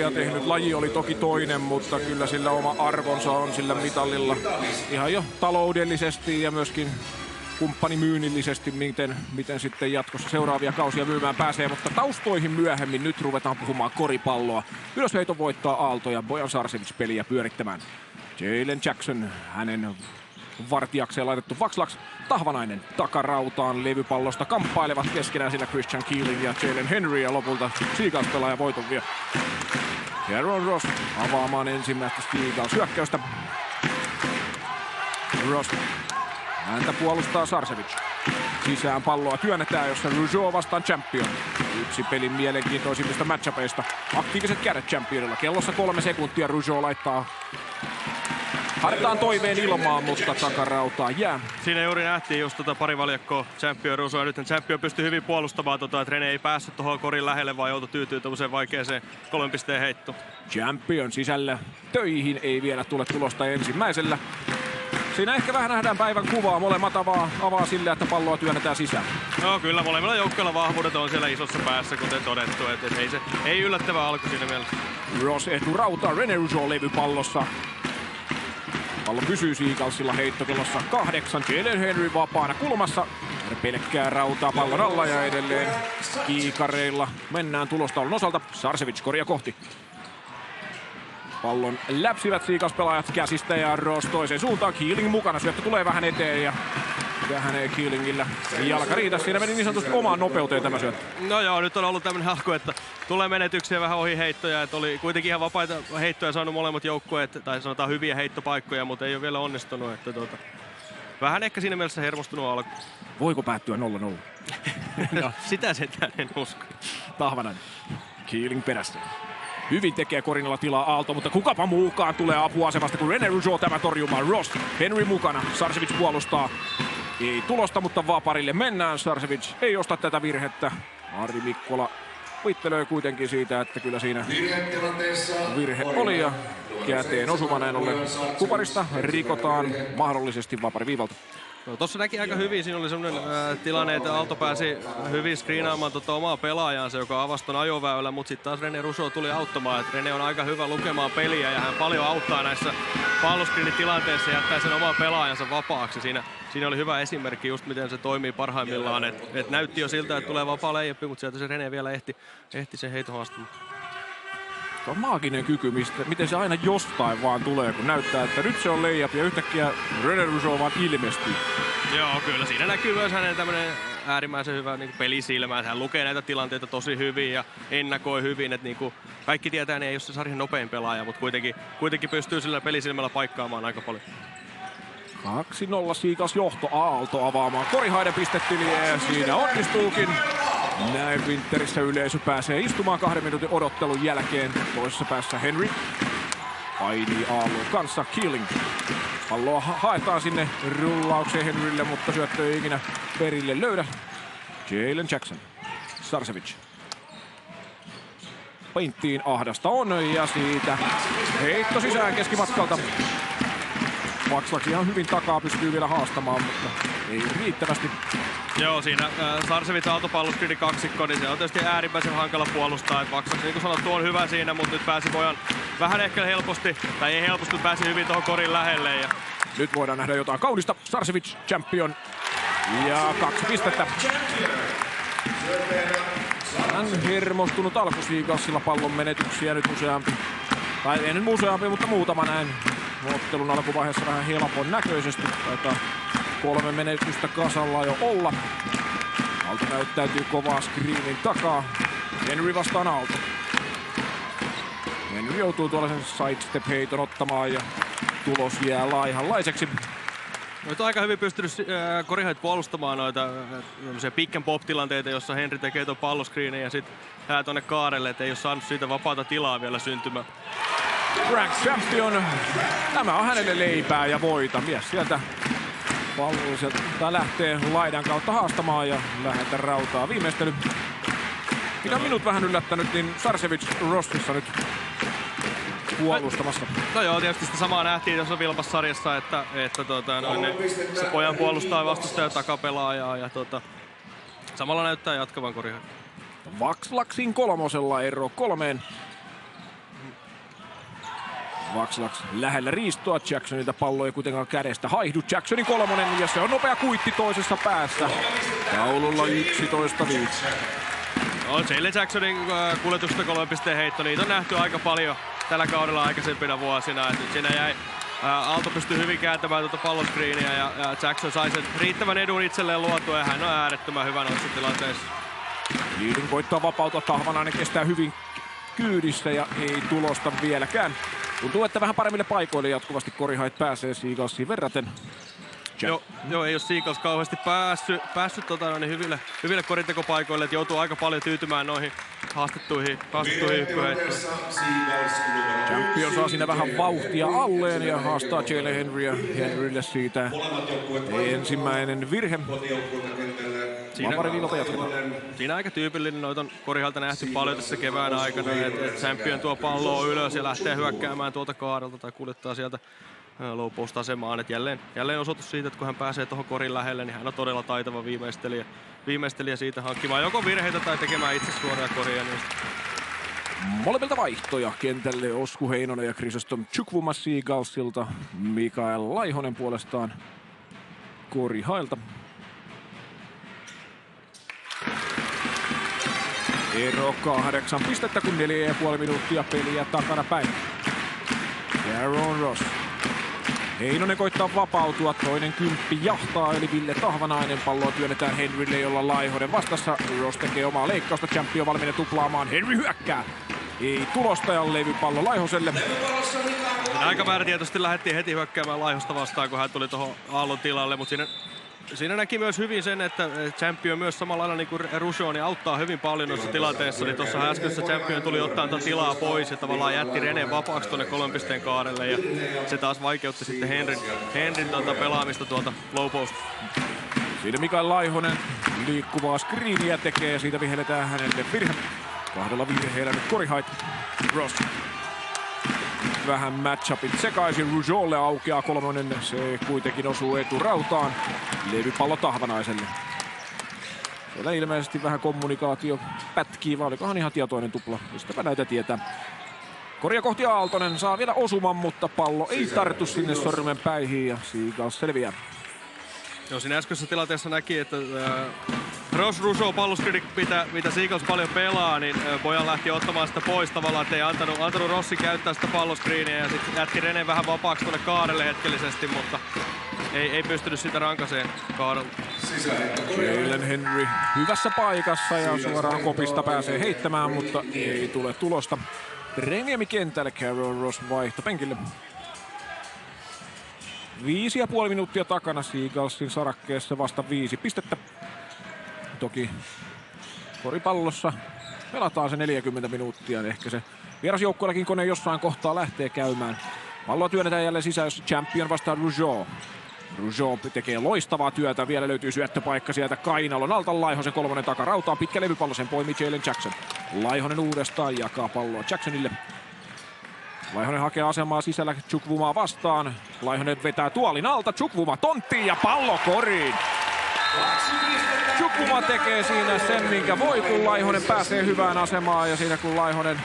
historiaa tehnyt. Laji oli toki toinen, mutta kyllä sillä oma arvonsa on sillä mitallilla. Ihan jo taloudellisesti ja myöskin kumppanimyynnillisesti, miten sitten jatkossa seuraavia kausia myymään pääsee. Mutta taustoihin myöhemmin nyt ruvetaan puhumaan koripalloa. Ylösheiton voittaa Aalto ja Bojan Sarcevic peliä pyörittämään. Jalen Jackson, hänen vartijakseen laitettu Vaxlax. Tahvanainen takarautaan levypallosta kamppailevat keskenään siinä Christian Keeling ja Jalen Henry ja lopulta Seagulls pelaaja voiton vie. Aaron Ross avaamaan ensimmäistä Seagulls hyökkäystä. Ross. Häntä puolustaa Sarcevic. Sisään palloa työnnetään, jossa Rougeau vastaan Champion. Yksi pelin mielenkiintoisimmista matchupeista. Aktiiviset kädet Championilla. Kellossa 3 sekuntia. Rougeau laittaa hartaan toiveen ilmaan, mutta takarautaa jää. Siinä juuri nähtiin just pari valjakkoa Champion Rougeau. Ja nyt Champion pystyi hyvin puolustamaan, että Rene ei päässyt tuohon korin lähelle, vaan joutui tyytyy tämmöiseen vaikeaseen 3 pisteen heittoon. Champion sisällä töihin, ei vielä tule tulosta ensimmäisellä. Siinä ehkä vähän nähdään päivän kuvaa. Molemmat avaa sillä, että palloa työnnetään sisään. No kyllä, molemmilla joukkoilla vahvuudet on siellä isossa päässä, kuten todettu. Ei yllättävä alku siinä mielessä. Ross eturautaa Rene Rougeau levypallossa. Pallo pysyy Seagullsilla heittokellossa 8. Jalen Henry vapaana kulmassa. Pelkkää rautaa pallon alla ja edelleen kiikareilla mennään tulostaulun osalta. Sarcevic koria kohti. Pallon läpsivät Seagulls-pelaajat käsistä ja Ross toiseen suuntaan. Keeling mukana, syöttö tulee vähän eteen ja tähän ei Keelingillä jalka riitä. Siinä meni niin sanotusti omaan nopeuteen tämä syöttö. No joo, nyt on ollut tämmöinen alku, että tulee menetyksiä vähän ohi heittoja. Että oli kuitenkin ihan vapaita heittoja saanut molemmat joukkueet, tai sanotaan hyviä heittopaikkoja, mutta ei ole vielä onnistunut. Että vähän ehkä siinä mielessä hermostunut alku. Voiko päättyä 0-0? No, sitä sentään en usko. Tahvanainen. Keeling perässä. Hyvin tekee korinalla tilaa Aalto, mutta kukapa muukaan tulee apuasemasta kuin Rene Rougeau tämä torjumaan. Ross, Henry mukana, Sarcevic puolustaa. Ei tulosta, mutta vaparille mennään. Sarcevic ei osta tätä virhettä. Ari Mikkola vittelöi kuitenkin siitä, että kyllä siinä virhe oli ja käteen osuma näin ollen. Kuparista rikotaan mahdollisesti vapari viivalta. No, tossa näki aika hyvin, siinä oli semmoinen tilanne, että Aalto pääsi hyvin screenaamaan omaa pelaajansa, joka avasi ton ajoväylä, mutta sitten taas Rene Rougeau tuli auttamaan. Et Rene on aika hyvä lukemaan peliä ja hän paljon auttaa näissä palloskriinitilanteissa ja jättää sen oman pelaajansa vapaaksi. Siinä oli hyvä esimerkki just miten se toimii parhaimmillaan. Et näytti jo siltä, että tulee vapaa leijappi, mutta sieltä se Rene vielä ehti sen heiton haastamaan. Se on maaginen kyky, miten se aina jostain vaan tulee, kun näyttää, että nyt se on layup ja yhtäkkiä Rene Rougeau vaan ilmestyy. Joo, kyllä siinä näkyy myös hänen tämmönen äärimmäisen hyvä niin pelisilmä. Hän lukee näitä tilanteita tosi hyvin ja ennakoi hyvin. Että niin kaikki tietää, että ei ole se sarjan nopein pelaaja, mutta kuitenkin pystyy sillä pelisilmällä paikkaamaan aika paljon. 2-0 Seagulls johto. Aalto avaamaan Korihaiden pistetiliä ja siinä onnistuukin. Näin Winterissä yleisö pääsee istumaan 2 minuutin odottelun jälkeen. Toisessa päässä Henry painii Aallon kanssa. Keeling. Palloa haetaan sinne rullaukseen Henrylle, mutta syöttö ei ikinä perille löydä. Jalen Jackson. Sarcevic. Painttiin ahdasta on ja siitä heitto sisään keskimatkalta. Vaxlax ihan hyvin takaa pystyy vielä haastamaan, mutta ei riittävästi. Joo, siinä Sarcevic Aalto-palloskriini kaksikko, niin se on tietysti äärimmäisen hankala puolustaa. Vaxlax, niin kuin sanottu, on hyvä siinä, mutta nyt pääsi Bojan vähän ehkä helposti, tai ei helposti, mutta pääsi hyvin tuohon korin lähelle. Ja nyt voidaan nähdä jotain kaunista. Sarcevic, Champion ja 2 pistettä. Hän hermostunut alku Seagullsilla pallon menetyksiä nyt useampi. Tai ei nyt useampi, mutta muutama näin. Ottelun alkuvaiheessa vähän helpon näköisesti. Taitaa 3 menetystä kasalla jo olla. Aalto näyttäytyy kovaa screenin takaa. Henry vastaan Aalto. Henry joutuu tuollaisen sidestep-heiton ottamaan ja tulos jää laihanlaiseksi. Nyt on aika hyvin pystynyt Korihaid puolustamaan noita pick and pop-tilanteita, jossa Henry tekee tuon palloskriinin ja sitten jää tonne kaarelle, et ei ole saanut siitä vapaata tilaa vielä syntymään. Frank Champion. Tämä on hänelle leipää ja voita. Mies sieltä pallolliselta lähtee laidan kautta haastamaan ja lähetä rautaa viimeistely. Mikä on minut vähän yllättänyt, niin Sarcevic Rossissa nyt puolustamassa. No joo, tietysti sitä samaa nähtiin tuossa Vilpas-sarjassa, että se Pojan puolustaa vastustajan takapelaajaa ja samalla näyttää jatkavan Korihaid. Vaxlaxin kolmosella ero 3. Vaxlax lähellä riistoa. Jacksonilta pallo ei kuitenkaan kädestä haihdu. Jacksonin kolmonen ja se on nopea kuitti toisessa päässä. Taululla 11-5. On Jalen Jacksonin kuljetusta 3 pisteen heitto. Niitä on nähty aika paljon tällä kaudella aikaisempina vuosina. Et siinä jäi, Aalto pystyi hyvin kääntämään tuota palloskriiniä ja Jackson sai sen riittävän edun itselleen luotua ja hän on äärettömän hyvä noissa tilanteissa. Liidun koittaa vapautua. Tahvanainen kestää hyvin kyydissä ja ei tulosta vieläkään. Tuntuu, että vähän paremmille paikoille jatkuvasti Corey Hight pääsee Seagalsiin verraten. Joo, ei ole Seagulls kauheasti päässyt hyville korintekopaikoille, että joutuu aika paljon tyytymään noihin haastettuihin hyppyheittoihin. Champion saa siinä vähän vauhtia alleen ja haastaa Jalen Henryä. Henrylle siitä ensimmäinen virhe. Siinä aika tyypillinen, noita on Corey Hight'ta nähty paljon tässä kevään aikana, että Champion tuo palloa ylös ja lähtee hyökkäämään tuolta kaarelta tai kuljettaa sieltä low post asemaan. Et jälleen osoitus siitä, että kun hän pääsee tuohon korin lähelle, niin hän on todella taitava viimeistelijä siitä hankkimaan joko virheitä tai tekemään itse suoria koria. Niin molemmilta vaihtoja kentälle Osku Heinonen ja Chrysostom Chukwuma Seagalsilta. Mikael Laihonen puolestaan Corey Hight'lta. Ero 8 pistettä, kun 4,5 minuuttia peliä takana päin. Aaron Ross. Heinonen koittaa vapautua, toinen kymppi jahtaa, eli Ville Tahvanainen. Palloa työnnetään Henrylle, jolla Laihonen vastassa. Ross tekee omaa leikkausta, Champion valmiinen tuplaamaan. Henry hyökkää. Ei tulosta ja levypallo Laihoselle. Aika määrätietoisesti lähdettiin heti hyökkäämään Laihosta vastaan, kun hän tuli tuohon aallon tilalle, mutta siinä näki myös hyvin sen, että Champion myös samalla lailla niin kuin Rougeau niin auttaa hyvin paljon noissa tilanteissa. Niin tuossa äskeisessä Champion tuli ottaa tilaa pois ja tavallaan jätti Renen vapaaksi tuonne 3 pisteen kaarelle. Ja se taas vaikeutti sitten Henryn pelaamista tuolta low post. Siinä Mikael Laihonen liikkuvaa screeniä tekee ja siitä vihelletään hänelle virhe. 2 virheellä nyt Corey Hight. Ross. Vähän matchupit sekaisin. Rougeaulle aukeaa kolmonen. Se kuitenkin osuu eturautaan. Levypallo Tahvanaiselle. Siellä ilmeisesti vähän kommunikaatio pätkii, vai olikohan ihan tietoinen tupla. Mistäpä näitä tietää. Korja kohti Aaltonen saa vielä osuman, mutta pallo ei tartu sinne sormenpäihin ja Seagulls selviää. Joo, siinä äskeisessä tilanteessa näki, että Ross Rougeau palloskriini, mitä Seagulls paljon pelaa, niin Bojan lähti ottamaan sitä pois tavallaan, ettei antanut Rossi käyttää sitä palloskriiniä ja sitten jätti Renen vähän vapaaksi tuonne kaarelle hetkellisesti, mutta ei pystynyt sitä rankaseen kaarella. Jalen Henry hyvässä paikassa ja suoraan kopista pääsee heittämään, mutta ei tule tulosta. Reniemi kentälle, Carol Ross vaihto penkille. 5,5 minuuttia takana Seagullsin sarakkeessa, vasta 5 pistettä. Toki koripallossa pelataan se 40 minuuttia, ehkä se vierasjoukkueellakin kone jossain kohtaa lähtee käymään. Palloa työnnetään jälleen sisään, jos Champion vastaa Rougeau. Rougeau tekee loistavaa työtä, vielä löytyy syöttöpaikka sieltä Kainalon alta. Laihosen kolmonen takarautaan, pitkä levypallo, sen poimii Jalen Jackson. Laihonen uudestaan jakaa palloa Jacksonille. Laihonen hakee asemaa sisällä Chukwumaa vastaan. Laihonen vetää tuolin alta, Chukwuma tonttiin ja pallo koriin. Chukwuma tekee siinä sen, minkä voi, kun Laihonen pääsee hyvään asemaan. Ja siinä kun Laihonen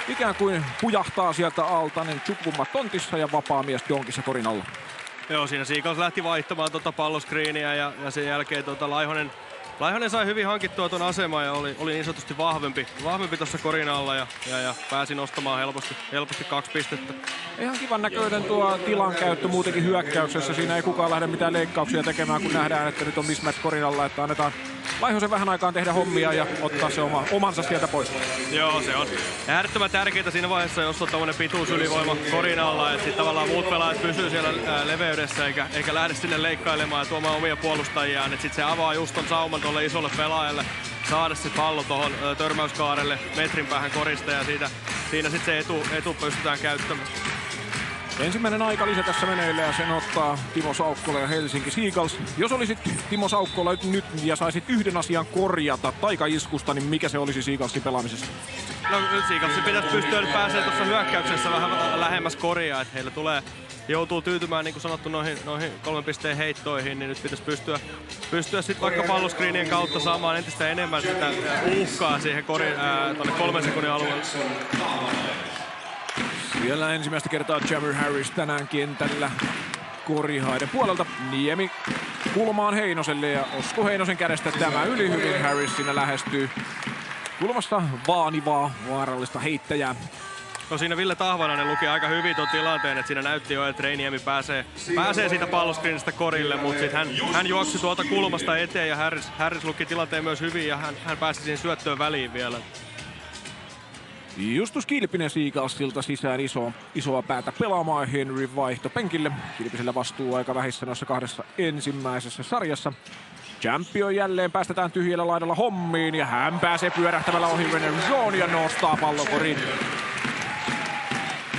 ikään kuin pujahtaa sieltä alta, niin Chukwuma tontissa ja vapaa mies donkissa korin alla. Joo, siinä Seagulls lähti vaihtamaan palloskriiniä ja sen jälkeen Laihonen sai hyvin hankittua tuon aseman ja oli niin sanotusti vahvempi tuossa korin alla ja pääsi nostamaan helposti 2 pistettä. Ihan kivan näköinen tuo tilan käyttö muutenkin hyökkäyksessä. Siinä ei kukaan lähde mitään leikkauksia tekemään, kun nähdään, että nyt on mismatch korin alla, että annetaan Laihosen vähän aikaan tehdä hommia ja ottaa se omansa sieltä pois. Joo, se on äärettömän tärkeää siinä vaiheessa, jos on tämmöinen pituusylivoima korin alla, että sitten tavallaan muut pelaajat pysyy siellä leveydessä eikä lähde sinne leikkailemaan ja tuomaan omia puolustajiaan, että sitten se avaa just ton sauman tuolle isolle pelaajalle saada se pallo tuohon törmäyskaarelle metrin päähän korista ja siinä sitten se etu pystytään käyttämään. Ensimmäinen aikalisä tässä meneillä ja sen ottaa Timo Saukkola ja Helsinki Seagulls. Jos olisit Timo Saukkola nyt ja saisit yhden asian korjata taikaiskusta, niin mikä se olisi Seagullsin pelaamisessa? No Seagullsin pitäisi pystyä nyt pääsemään tuossa hyökkäyksessä vähän lähemmäs koria, että heillä joutuu tyytymään niin kuin sanottu noihin 3 pisteen heittoihin, niin nyt pitäisi pystyä sitten vaikka palloskriinien kautta saamaan entistä enemmän sitä uhkaa siihen korin tuonne 3 sekunnin alueelle. Siellä ensimmäistä kertaa Jamir Harris tänään kentällä Korihaiden puolelta. Niemi kulmaan Heinoselle ja Osko Heinosen kädestä tämä yli hyvin. Harris siinä lähestyy kulmasta vaanivaa, vaarallista heittäjää. No siinä Ville Tahvanainen luki aika hyvin tuon tilanteen, että siinä näytti jo, että Reiniemi pääsee siitä palloskriinistä korille, mutta sitten hän juoksi tuolta kulmasta eteen ja Harris luki tilanteen myös hyvin ja hän pääsi siihen syöttöön väliin vielä. Justus Kilpinen Seagalsilta sisään isoa päätä pelaamaan. Henry vaihto penkille. Kilpisellä vastuu aika vähissä noissa kahdessa ensimmäisessä sarjassa. Champion jälleen päästetään tyhjällä laidalla hommiin ja hän pääsee pyörähtämällä ohi René Rougeaun ja nostaa pallokoriin.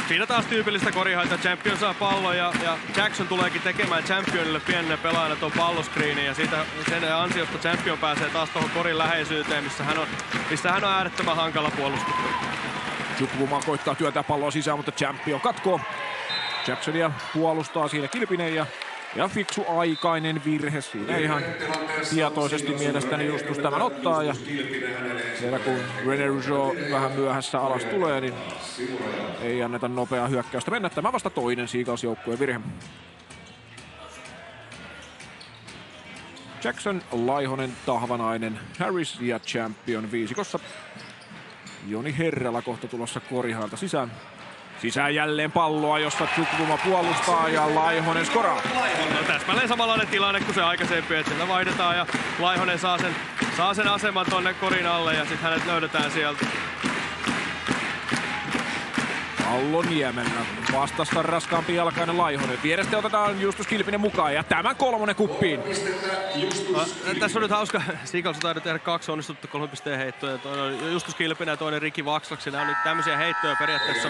Siinä taas tyypillistä Korihaita. Champion saa pallon ja Jackson tuleekin tekemään Championille pienenä pelaajana tuon palloskriinin ja siitä sen ansiosta Champion pääsee taas tuohon korin läheisyyteen, missä hän on äärettömän hankala puolustettava. Chukwuma koittaa työntää palloa sisään, mutta Champion katkoo. Jacksonia puolustaa siinä Kilpinen ja fiksu aikainen virhe. Siinä ihan tietoisesti mielestäni Justus tämän ottaa. Ja siellä kun René Rougeau vähän myöhässä alas tulee, niin ei anneta nopeaa hyökkäystä mennä. Tämä vasta toinen Seagulls-joukkueen virhe. Jackson, Laihonen, Tahvanainen, Harris ja Champion viisikossa. Joni Herrala kohta tulossa Korihailta sisään. Sisään jälleen palloa, jossa Chukwuma puolustaa ja Laihonen skoraa. No, täsmälleen samanlainen tilanne kuin se aikaisempi, että siellä vaihdetaan ja Laihonen saa sen aseman tonne korin alle ja sitten hänet löydetään sieltä. Pallo Niemellä. Vastassa raskaampi jalkainen Laihonen. Vierestä otetaan Justus Kilpinen mukaan ja tämän kolmonen kuppiin. No, tässä on nyt hauska. Seagulls on tainnut tehdä 2 onnistuttu 3 pisteen heittoja. Toinen on Justus Kilpinen ja toinen Ricky Vaxlaksi. Nämä on nyt tämmöisiä heittoja periaatteessa,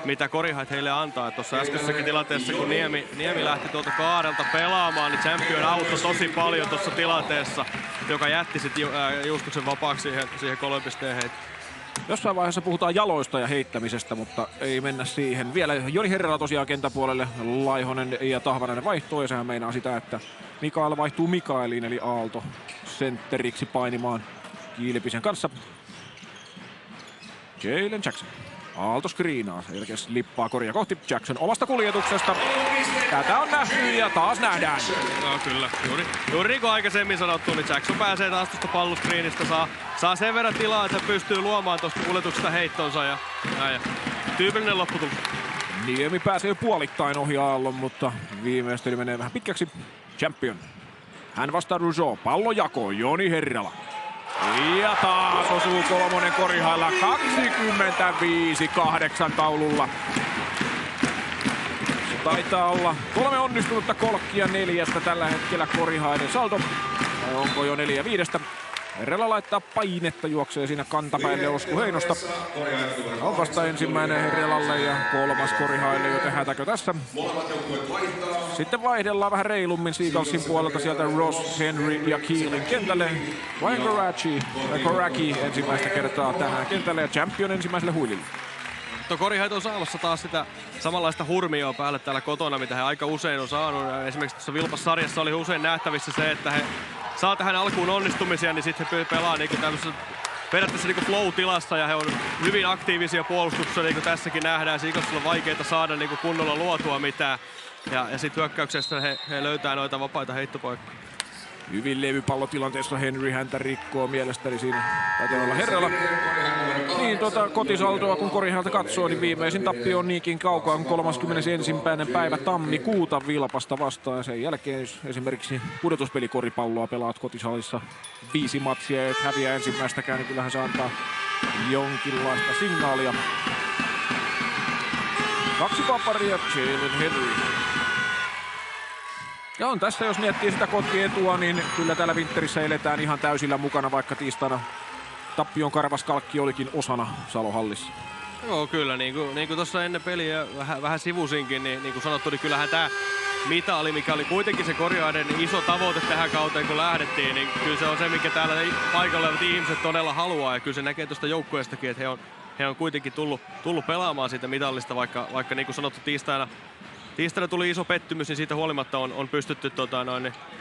mitä Korihait heille antaa. Tuossa äskeisessäkin tilanteessa, kun Niemi lähti tuolta kaarelta pelaamaan, niin Champion auttoi tosi paljon tuossa tilanteessa, joka jätti sitten Justuksen vapaaksi siihen 3 pisteen heittoon. Jossain vaiheessa puhutaan jaloista ja heittämisestä, mutta ei mennä siihen. Vielä Joni Herrala tosiaan kentäpuolelle. Laihonen ja Tahvanainen vaihtoo ja sehän meinaa sitä, että Mikael vaihtuu Mikaeliin eli Aalto sentteriksi painimaan Kilpisen kanssa. Jalen Jackson. Aalto screenaa, selkeästi lippaa koria kohti. Jackson omasta kuljetuksesta. Tätä on nähty ja taas nähdään. No kyllä, juuri niin kuin aikaisemmin sanottu, niin Jackson pääsee taas tuosta palloskriinistä. Saa sen verran tilaa, että pystyy luomaan tuosta kuljetuksesta heittonsa ja tyypillinen lopputulos. Niemi pääsee puolittain ohi Aallon, mutta viimeistely menee vähän pitkäksi. Champion. Hän vastaa Rougeau. Pallo jakoon. Joni Herrala. Ja taas osuu kolmonen Korihailla 25-8 taululla. Se taitaa olla 3 onnistunutta kolkkia 4 tällä hetkellä Korihaiden saldo. Vai onko jo 4-5? Herrala laittaa painetta, juoksee siinä kantapäille Osku Heinosta. On vasta ensimmäinen Herralalle ja 3. Korihaille, joten hätäkö tässä. Sitten vaihdellaan vähän reilummin Seagullsin puolelta sieltä Ross, Henry ja Keelin kentälle. Vain Koraki ensimmäistä kertaa tänään kentälle ja Champion ensimmäiselle huilille. Korihait on saamassa taas sitä samanlaista hurmioa päälle täällä kotona, mitä he aika usein on saanut. Esimerkiksi tuossa Vilpas-sarjassa oli usein nähtävissä se, että he saa tähän alkuun onnistumisia, niin sitten he pelaa niin tämmöisessä periaatteessa niin flow-tilassa ja he on hyvin aktiivisia puolustuksessa, niin kuin tässäkin nähdään. Seagullsilla on vaikeaa saada niin kunnolla luotua mitään. Ja sitten hyökkäyksestä he löytää noita vapaita heittopaikkoja. Hyvin levypallotilanteessa Henry häntä rikkoo mielestäni siinä. Taitaa olla Herrala. Niin kotisaldoa kun Korihailta katsoo, niin viimeisin tappio on niinkin kaukaa kuin 31. päivä tammikuuta Vilpasta vastaan. Sen jälkeen jos esimerkiksi pudotuspelikoripalloa pelaat kotisalissa 5 matsia ja et häviä ensimmäistäkään, niin kyllähän se antaa jonkinlaista signaalia. 2 paparia Jalen Henry. Ja on tässä, jos miettii sitä kotietua, niin kyllä täällä Winterissä eletään ihan täysillä mukana, vaikka tiistaina tappion karvaskalkki olikin osana Salohallissa. Joo, kyllä. Niin kuin tuossa ennen peliä vähän sivusinkin, niin kuin sanottu, niin kyllähän tämä mitali, mikä oli kuitenkin se Korihaiden iso tavoite tähän kauteen, kun lähdettiin, niin kyllä se on se, mikä täällä paikalla olevat ihmiset todella haluaa. Ja kyllä se näkee tuosta joukkueestakin, että he on kuitenkin tullut pelaamaan siitä mitallista, vaikka niin kuin sanottu tiistaina tuli iso pettymys, niin siitä huolimatta on pystytty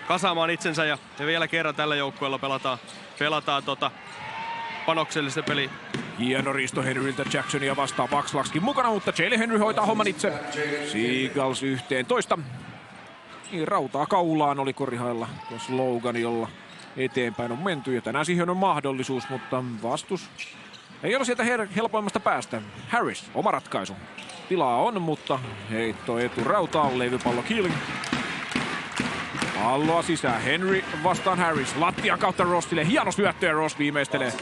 kasaamaan itsensä ja vielä kerran tällä joukkueella pelataan panoksellista Hieno risto Henryltä Jacksonia vastaan. Vaxlakskin mukana, mutta Jalen Henry hoitaa homman itse. Seagulls 11. Niin rautaa kaulaan oli Korihailla tuossa Logan, jolla eteenpäin on menty. Ja tänään siihen on mahdollisuus, mutta vastus ei ole sieltä helpoimmasta päästä. Harris, oma ratkaisu. Tilaa on, mutta heitto eturautaan. Levypallo Keeling. Palloa sisään. Henry vastaan Harris. Lattian kautta Rossille. Hieno syöttö ja Ross viimeistelee.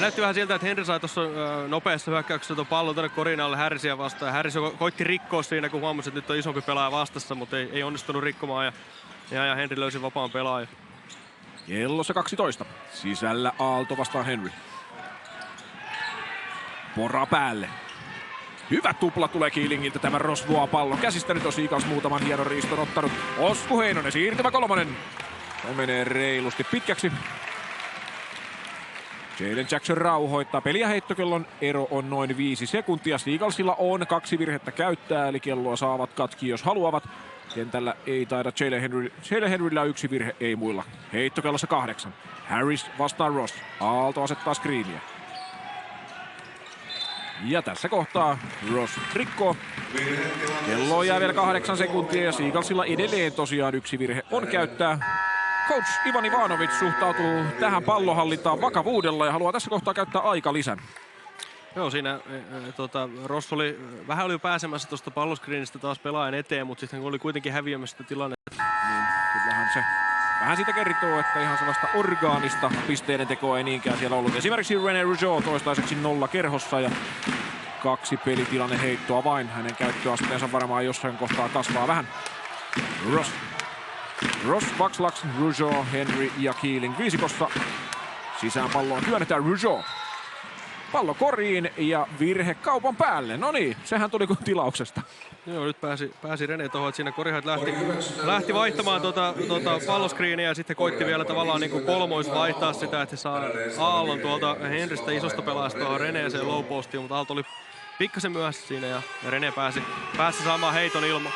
Näytti vähän siltä, että Henry sai tuossa nopeassa hyökkäyksessä tuon pallon tuonne korin alle Harrisia vastaan. Harris koitti rikkoa siinä, kun huomasi, että nyt on isompi pelaaja vastassa, mutta ei onnistunut rikkomaan. Ja Henry löysi vapaan pelaajan. Kellossa 12. Sisällä Aalto vastaan Henry. Pora päälle. Hyvä tupla tulee Keelingiltä, tämä Ross vuo pallon. Käsistä nyt on Seagulls muutaman hienon riiston ottanut. Osku Heinonen, siirtymä kolmonen. Se menee reilusti pitkäksi. Jalen Jackson rauhoittaa. Peliä heittokellon ero on noin 5 sekuntia. Seagullsilla on 2 virhettä käyttää, eli kelloa saavat katki, jos haluavat. Kentällä ei taida Jalen Henryllä 1 virhe, ei muilla. Heittokellossa 8. Harris vastaan Ross. Aalto asettaa screeniä. Ja tässä kohtaa Ross rikkoo. Kello jää vielä 8 sekuntia ja Seagullsilla edelleen tosiaan 1 virhe on käyttää. Coach Ivan Ivanovic suhtautuu tähän pallonhallintaan vakavuudella ja haluaa tässä kohtaa käyttää aikalisän. Joo, siinä Ross oli vähän jo pääsemässä tuosta palloskriinistä taas pelaajan eteen, mutta sitten oli kuitenkin häviämässä sitä tilannetta. Niin, kyllähän se vähän siitä kertoo, että ihan sellaista orgaanista pisteiden tekoa ei niinkään siellä ollut. Esimerkiksi René Rougeau toistaiseksi 0 kerhossa ja 2 pelitilanne heittoa vain. Hänen käyttöasteensa varmaan jossain kohtaa kasvaa vähän. Ross, Vaxlaks, Rougeau, Henry ja Keeling viisikossa. Sisään palloon työnnetään Rougeau. Pallo koriin ja virhe kaupan päälle. No niin, sehän tuli kuin tilauksesta. Joo, nyt pääsi René tuohon, että siinä Korihat lähti vaihtamaan palloskriiniä ja sitten koitti vielä tavallaan niin kuin kolmois vaihtaa sitä, että saa Aallon tuolta Henrystä isosta pelaajasta tuohon Renéeseen low postiin, mutta Aalto oli pikkasen myöhässä siinä ja René pääsi saamaan heiton ilman.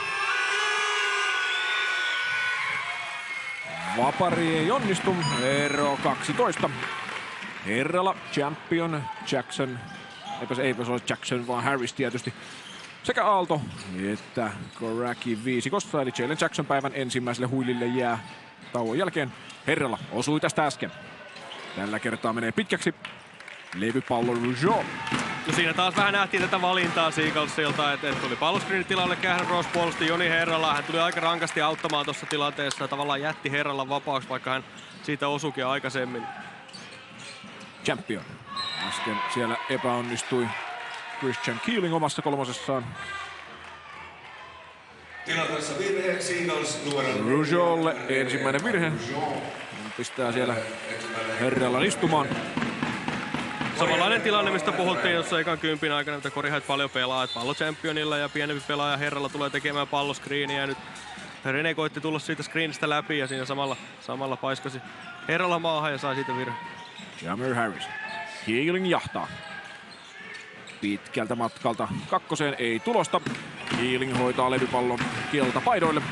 Vapari ei onnistu, ero 12. Herralla Champion, Jackson, eipä se ole Jackson, vaan Harris tietysti. Sekä Aalto että Koraki viisikossa, eli Jalen Jackson päivän ensimmäiselle huilille jää tauon jälkeen. Herralla osui tästä äsken. Tällä kertaa menee pitkäksi. Levypallo Rougeau. No siinä taas vähän nähtiin tätä valintaa Seagullsilta, että tuli palloskriinin tilalle, Kährän Ross puolusti Joni Herralla. Hän tuli aika rankasti auttamaan tuossa tilanteessa ja tavallaan jätti Herralla vapaaksi, vaikka hän siitä osuikin aikaisemmin. Champion. Äsken siellä epäonnistui Christian Keeling omassa kolmosessaan. Tilanteessa virhe, Seagulls numero Rougeaulle ensimmäinen virhe. Hän pistää siellä Herralla istumaan. Samanlainen tilanne, mistä puhuttiin tuossa ekan kympin aikana, mitä Korihat paljon pelaa. Pallo Championilla ja pienempi pelaaja Herralla tulee tekemään palloskriiniä. Ja nyt René koitti tulla siitä screenistä läpi ja siinä samalla paiskasi Herralla maahan ja sai siitä virhe. Jamir Harris. Keeling jahtaa. Pitkältä matkalta kakkoseen ei tulosta. Keeling hoitaa levypallon keltapaidoille.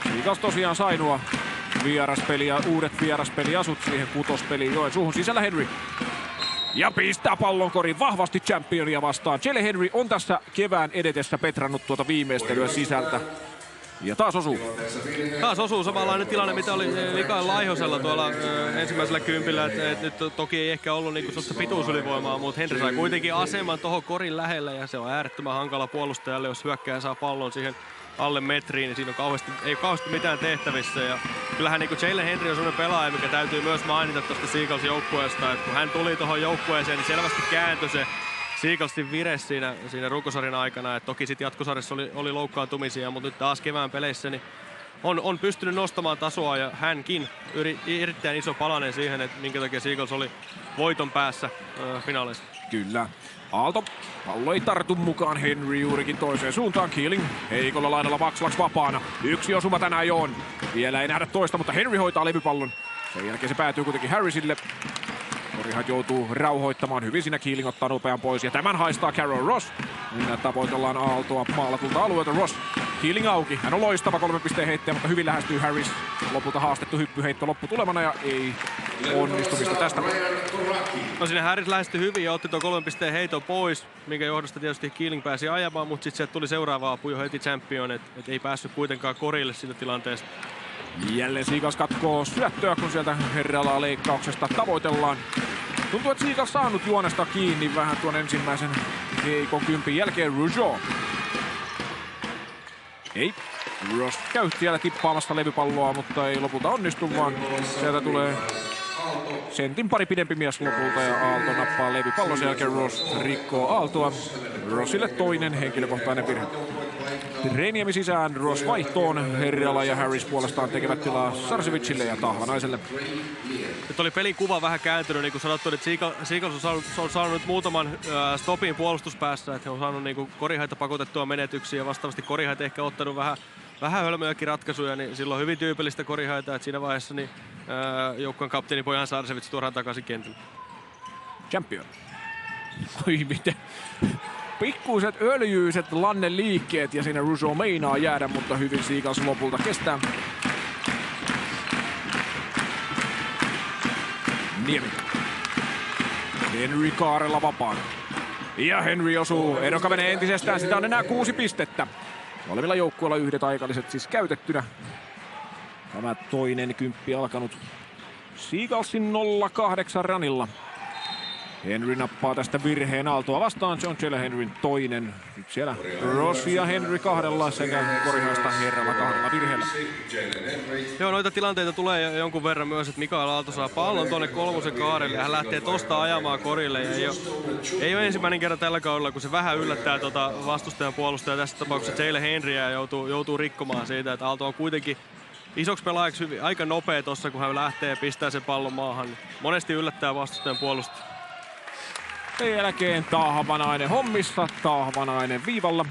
Seagulls tosiaan sai nuo vieraspeliä, uudet vieraspeliasut siihen kutospeliin Joensuuhun. Sisällä Henry. Ja pistää pallon koriin vahvasti Championia vastaan. Jalen Henry on tässä kevään edetessä petrannut tuota viimeistelyä sisältä. Ja taas osuu. Taas osuu samanlainen tilanne, mitä oli Mikael Laihosella tuolla ensimmäisellä kympillä. Et nyt toki ei ehkä ollut niinku sellaista pituusylivoimaa, mutta Henry sai kuitenkin aseman tuohon korin lähelle. Ja se on äärettömän hankala puolustajalle, jos hyökkääjä saa pallon siihen alle metriin, niin siinä on ei ole kauheasti mitään tehtävissä. Ja kyllähän niin Jalen Henry on sellainen pelaaja, mikä täytyy myös mainita tuosta Seagulls joukkueesta. Että kun hän tuli tuohon joukkueeseen, niin selvästi kääntyi se Seagullsin vire siinä runkosarjan aikana. Et toki sitten jatkosarjassa oli loukkaantumisia, mutta nyt taas kevään peleissä niin on pystynyt nostamaan tasoa ja hänkin erittäin iso palanen siihen, että minkä takia Seagulls oli voiton päässä finaaleissa. Kyllä. Aalto. Pallo ei tartu mukaan. Henry juurikin toiseen suuntaan. Keeling heikolla laidalla Vaxlaks vapaana. Yksi osuma tänään jo on. Vielä ei nähdä toista, mutta Henry hoitaa levypallon. Sen jälkeen se päätyy kuitenkin Harrisille. Korihat joutuu rauhoittamaan. Hyvin siinä Keeling ottaa nopean pois. Ja tämän haistaa Carol Ross. Nyt tavoitellaan Aaltoa maalatulta alueelta. Ross. Keeling auki. Hän on loistava 3 pisteen heittäjä, mutta hyvin lähestyy Harris. Lopulta haastettu hyppyheitto lopputulemana ja ei onnistumista tästä. No siinä Harris lähestyi hyvin ja otti tuon 3 pisteen heiton pois, minkä johdosta tietysti Keeling pääsi ajamaan, mutta sitten sieltä tuli seuraava apu jo heti Champion, et ei päässyt kuitenkaan korille siitä tilanteesta. Jälleen Seagulls katkoo syöttöä, kun sieltä Herralaa leikkauksesta tavoitellaan. Tuntuu, että Seagulls saanut juonesta kiinni vähän tuon ensimmäisen heikon kympin jälkeen. Rougeau. Ei. Ross käy siellä tippaamassa levypalloa, mutta ei lopulta onnistu, vaan sieltä tulee sentin pari pidempi mies lopulta ja Aalto nappaa levypallon. Sen jälkeen Ross rikkoo Aaltoa. Rossille toinen henkilökohtainen virhe. Reniemi sisään, Ross vaihtoon. Herrala ja Harris puolestaan tekevät tilaa Sarsevicille ja Tahvanaiselle. Nyt oli pelikuva vähän kääntynyt, niin kuin sanottu, että Seagulls on saanut nyt muutaman stopin puolustuspäässä, että he on saanut niin korihaita pakotettua menetyksiä ja vastaavasti korihaita ehkä ottanut vähän hölmöjäkin ratkaisuja, niin silloin on hyvin tyypillistä korihaita, että siinä vaiheessa niin, joukkueen kapteeni Bojan Sarcevic tuodaan takaisin kentälle. Champion. Oi miten pikkuiset öljyiset lannen liikkeet ja siinä Rougeau meinaa jäädä, mutta hyvin Seagulls lopulta kestää. Niemi. Henry kaarella vapaan. Ja Henry osuu. Edoka menee entisestään. Sitä on enää 6 pistettä. Molemmilla joukkueilla yhdet aikalliset siis käytettynä. Tämä toinen kymppi alkanut Seagullsin 0-8 ranilla. Henry nappaa tästä virheen Aaltoa vastaan. Se on siellä Henryn toinen. Nyt siellä Ross ja Henry kahdella sekä korihaista Herralla kahdella virheellä. Joo, noita tilanteita tulee jonkun verran myös, että Mikael Aalto saa pallon tuonne kolmosen kaarelle ja hän lähtee tosta ajamaan korille. Ja ei ole ensimmäinen kerta tällä kaudella, kun se vähän yllättää vastustajan puolustaja. Tässä tapauksessa Jalen Henryä ja joutuu rikkomaan siitä, että Aalto on kuitenkin isoksi pelaajaksi aika nopea tossa, kun hän lähtee ja pistää sen pallon maahan. Monesti yllättää vastustajan puolustaja. Sen jälkeen Tahvanainen hommissa, Tahvanainen viivalla.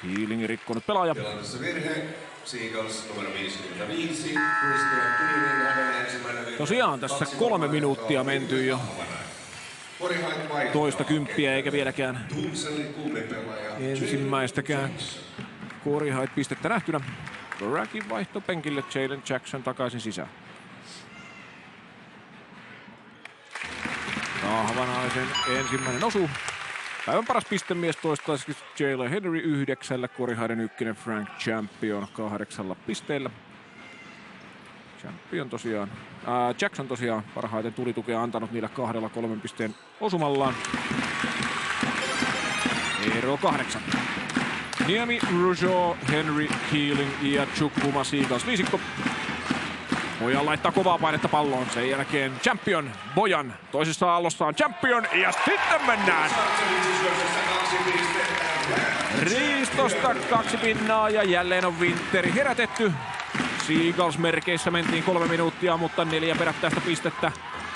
Keeling rikkonut pelaaja. Tilanteessa virhe, Seagulls numero 55, Christian Keeling, hänen ensimmäinen virhe. Tosiaan tässä 3 minuuttia menty jo toista kymppiä, eikä vieläkään ensimmäistäkään Korihait-pistettä nähtynä. Rakin vaihto penkille, Jalen Jackson takaisin sisään. Tahvanaisen ensimmäinen osu. Päivän paras pistemies toistaiseksi Jalen Henry 9, Korihaiden ykkönen Frank Champion 8 pisteellä. Champion tosiaan, Jackson tosiaan parhaiten tulitukea antanut niillä 2 pisteen osumallaan. Ero 8. Niemi, Rougeau, Henry, Keeling ja Chukwuma Seagulls viisikko. Bojan laittaa kovaa painetta palloon, sen jälkeen Champion, Bojan toisessa aallossaan Champion ja sitten mennään! Riistosta 2 pinnaa ja jälleen on Winteri herätetty. Seagulls merkeissä mentiin 3 minuuttia, mutta 4 perättäistä pistettä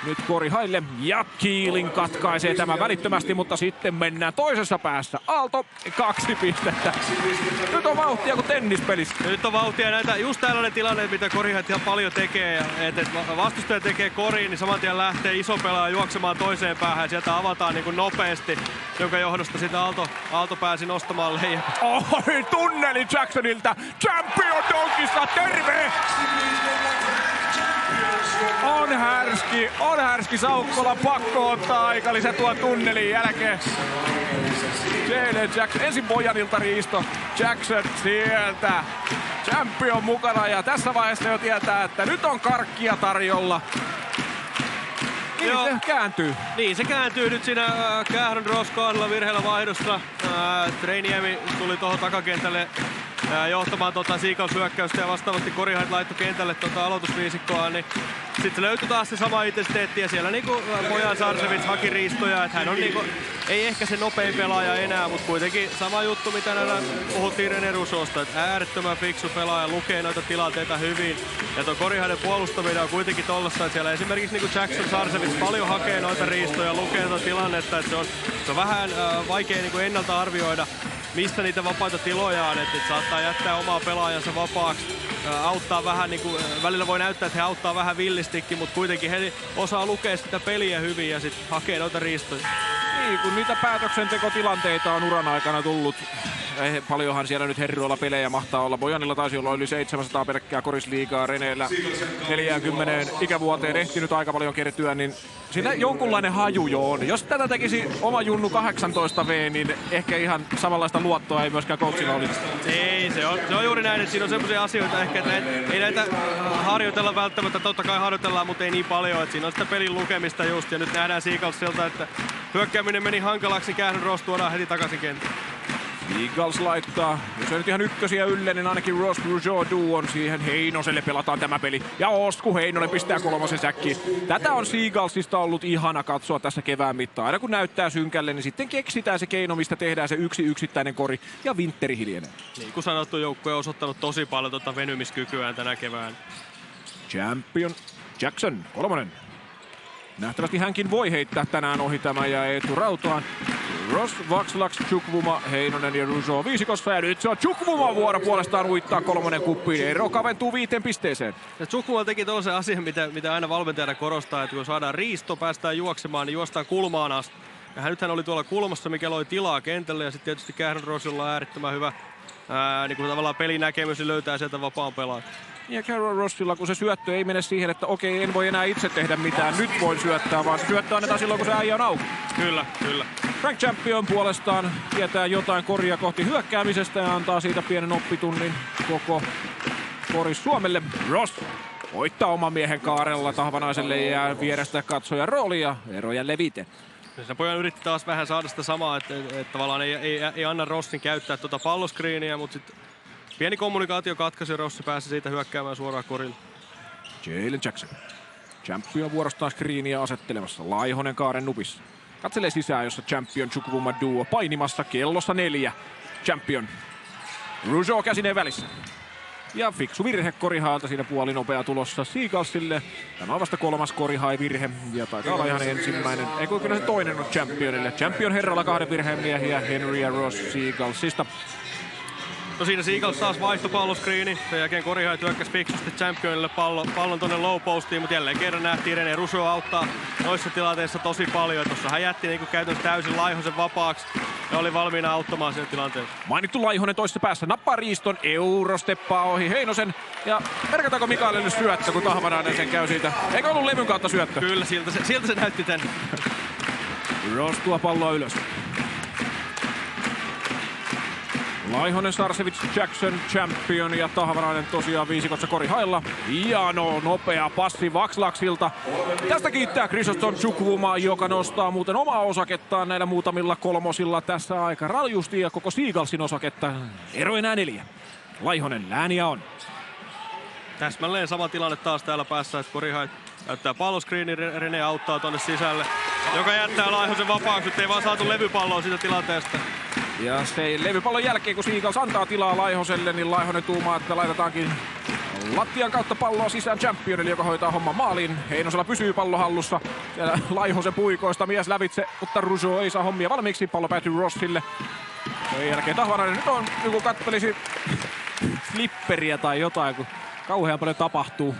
nyt Korihaille. Ja Keeling katkaisee tämän välittömästi, mutta sitten mennään toisessa päässä. Aalto 2 pistettä. Nyt on vauhtia kuin tennispelissä. Nyt on vauhtia näitä, just tällainen tilanne, mitä Korihat ihan paljon tekee. Että vastustaja tekee koriin, niin saman tien lähtee iso pelaaja juoksemaan toiseen päähän ja sieltä avataan niin kuin nopeasti, jonka johdosta sitä Aalto pääsi nostamaan leijä. Oi, tunneli Jacksonilta. Champion donkissa, terve! On härski Saukkola, pakko ottaa aikalisä tuon tunnelin jälkeen. Jalen Jackson, ensin Bojanilta riisto, Jackson sieltä. Champion mukana ja tässä vaiheessa jo tietää, että nyt on karkkia tarjolla. Niin se kääntyy. Niin se kääntyy nyt siinä Kährön Ross 2 virheellä vaihdossa. Reniemi tuli tuohon takakentälle johtamaan Seagulls hyökkäystä ja vastaavasti Korihait laittoi kentälle aloitusviisikkoa, niin sitten löytyi taas se sama intensiteetti ja siellä niinku Bojan Sarcevic haki riistoja, että hän on niinku, ei ehkä se nopein pelaaja enää, mutta kuitenkin sama juttu mitä näillä puhuttiin René Rougeausta, että äärettömän fiksu pelaaja, lukee noita tilanteita hyvin ja tuo Korihaiden puolustaminen on kuitenkin tollassa, että siellä esimerkiksi niinku Jackson Sarcevic paljon hakee noita riistoja, lukee noita tilannetta, että se on vähän vaikea niinku ennalta arvioida mistä niitä vapaita tiloja on, että saattaa jättää omaa pelaajansa vapaaksi, auttaa vähän, niin kuin, välillä voi näyttää, että he auttaa vähän villistikin, mutta kuitenkin he osaa lukea sitä peliä hyvin ja sitten hakee noita riistoja. Niin, kun niitä päätöksentekotilanteita on uran aikana tullut Paljonhan siellä nyt herroilla pelejä mahtaa olla. Bojanilla taisi olla yli 700 pelkkää korisliigaa. Reneellä 40 ikävuoteen ehtinyt aika paljon kertyä, niin siinä jonkunlainen haju jo on. Jos tätä tekisi oma junnu 18V, niin ehkä ihan samanlaista luottoa ei myöskään coachilla olisi. Ei, se on juuri näin, että siinä on sellaisia asioita ehkä, että ei näitä harjoitella välttämättä. Totta kai harjoitellaan, mutta ei niin paljon. Että siinä on sitä pelin lukemista just. Ja nyt nähdään Seagalsilta, että hyökkääminen meni hankalaksi. Kähdyn Ross tuodaan heti takaisin kenttään. Eagles laittaa, jos ei nyt ihan ykkösiä ylle, niin ainakin Ross Rougeau duon siihen. Heinoselle pelataan tämä peli. Ja Osku Heinonen pistää 3. säkkiin. Tätä on Seagalsista ollut ihana katsoa tässä kevään mittaan. Aina kun näyttää synkälle, niin sitten keksitään se keino, mistä tehdään se yksi yksittäinen kori. Ja Winteri hiljenee. Niin kuin sanottu, joukkue on osoittanut tosi paljon venymiskykyään tänä kevään. Champion Jackson, 3. Nähtävästi hänkin voi heittää tänään ohi tämän ja Eetu Rautaan. Ross, Vaxlax, Chukwuma, Heinonen ja Rougeau viisikossa. Ja nyt se on Chukvuman vuoro puolestaan uittaa 3. kuppiin. Ero kaventuu 5 pisteeseen. Ja Chukwuma teki tollasen asian, mitä aina valmentajana korostaa, että kun saadaan riisto, päästään juoksemaan, niin juostaan kulmaan asti. Ja nythän oli tuolla kulmassa, mikä loi tilaa kentälle. Ja sitten tietysti Kähdyn Rossilla on äärettömän hyvä niin kuin tavallaan pelinäkemys, niin löytää sieltä vapaan pelaajan. Ja Carol Rossilla, kun se syöttö ei mene siihen, että okei, en voi enää itse tehdä mitään, nyt voin syöttää, vaan syöttö annetaan silloin, kun se äijä on auki. Kyllä. Frank Champion puolestaan tietää jotain koria kohti hyökkäämisestä ja antaa siitä pienen oppitunnin koko koris Suomelle. Ross voittaa oman miehen kaarella Tahvanaiselle ja vierestä katsoja roolia. Ero jälleen 5. Se pojan yritti taas vähän saada sitä samaa, että tavallaan ei anna Rossin käyttää tuota palloskriiniä, mutta sitten pieni kommunikaatiokatkaisu ja Rossi pääsi siitä hyökkäämään suoraan korille. Jalen Jackson. Champion vuorostaan screeniä asettelemassa. Laihonen kaaren nupissa. Katselee sisään, jossa Champion Chukwuma duo painimassa kellossa 4. Champion. Rougeau käsineen välissä. Ja fiksu virhe Korihailta, siinä puoli nopea tulossa Seagalsille. Tämä on vasta 3. Korihai-virhe ja taitaa olla ihan ensimmäinen. Ei kun kyllä se toinen on Championille. Champion herralla 2 virheen miehiä, Henry ja Ross Seagalsista. No siinä Seagals taas vaihtoi palloskriini. Sen jälkeen Korihai työkkäsi fiksusti Championille pallon tonne low postiin, mutta jälleen kerran nähtiin René Rougeau auttaa noissa tilanteissa tosi paljon. Tuossa hän jätti niin käytännössä täysin Laihosen vapaaksi ja oli valmiina auttamaan siinä tilanteessa. Mainittu Laihonen toisessa päässä nappaa riiston, Eurosteppaa ohi Heinosen. Ja merkataanko Mikaelille syöttö, kun Tahvanainen sen käy siitä? Eikö ollut levyn kautta syöttö? Kyllä, siltä se näytti tänne. Ross tuo palloa ylös. Laihonen, Sarcevic, Jackson, Champion ja Tahvanainen tosiaan viisikossa Korihailla. Hieno, nopea passi Vaxlaxilta. Tästä kiittää Chrysostom Chukwuma, joka nostaa muuten omaa osakettaan näillä muutamilla kolmosilla tässä aika raljusti ja koko Seagalsin osaketta. Ero enää 4. Laihonen, lääniä on. Täsmälleen sama tilanne taas täällä päässä, että Korihai näyttää palloskriini, René auttaa tonne sisälle, joka jättää Laihosen vapaaksi, ei vaan saatu levypalloa siitä tilanteesta. Ja se levypallon jälkeen, kun Seagals antaa tilaa Laihoselle, niin Laihonen tuumaa, että laitetaankin lattian kautta palloa sisään Championille, joka hoitaa homman maaliin. Heinosella pysyy pallo hallussa. Siellä Laihosen puikoista mies lävitse, mutta Rougeau ei saa hommia valmiiksi. Pallo päätyy Rossille. Sen jälkeen Tahvanainen nyt on, joku kattelisi flipperiä tai jotain, kun kauhean paljon tapahtuu.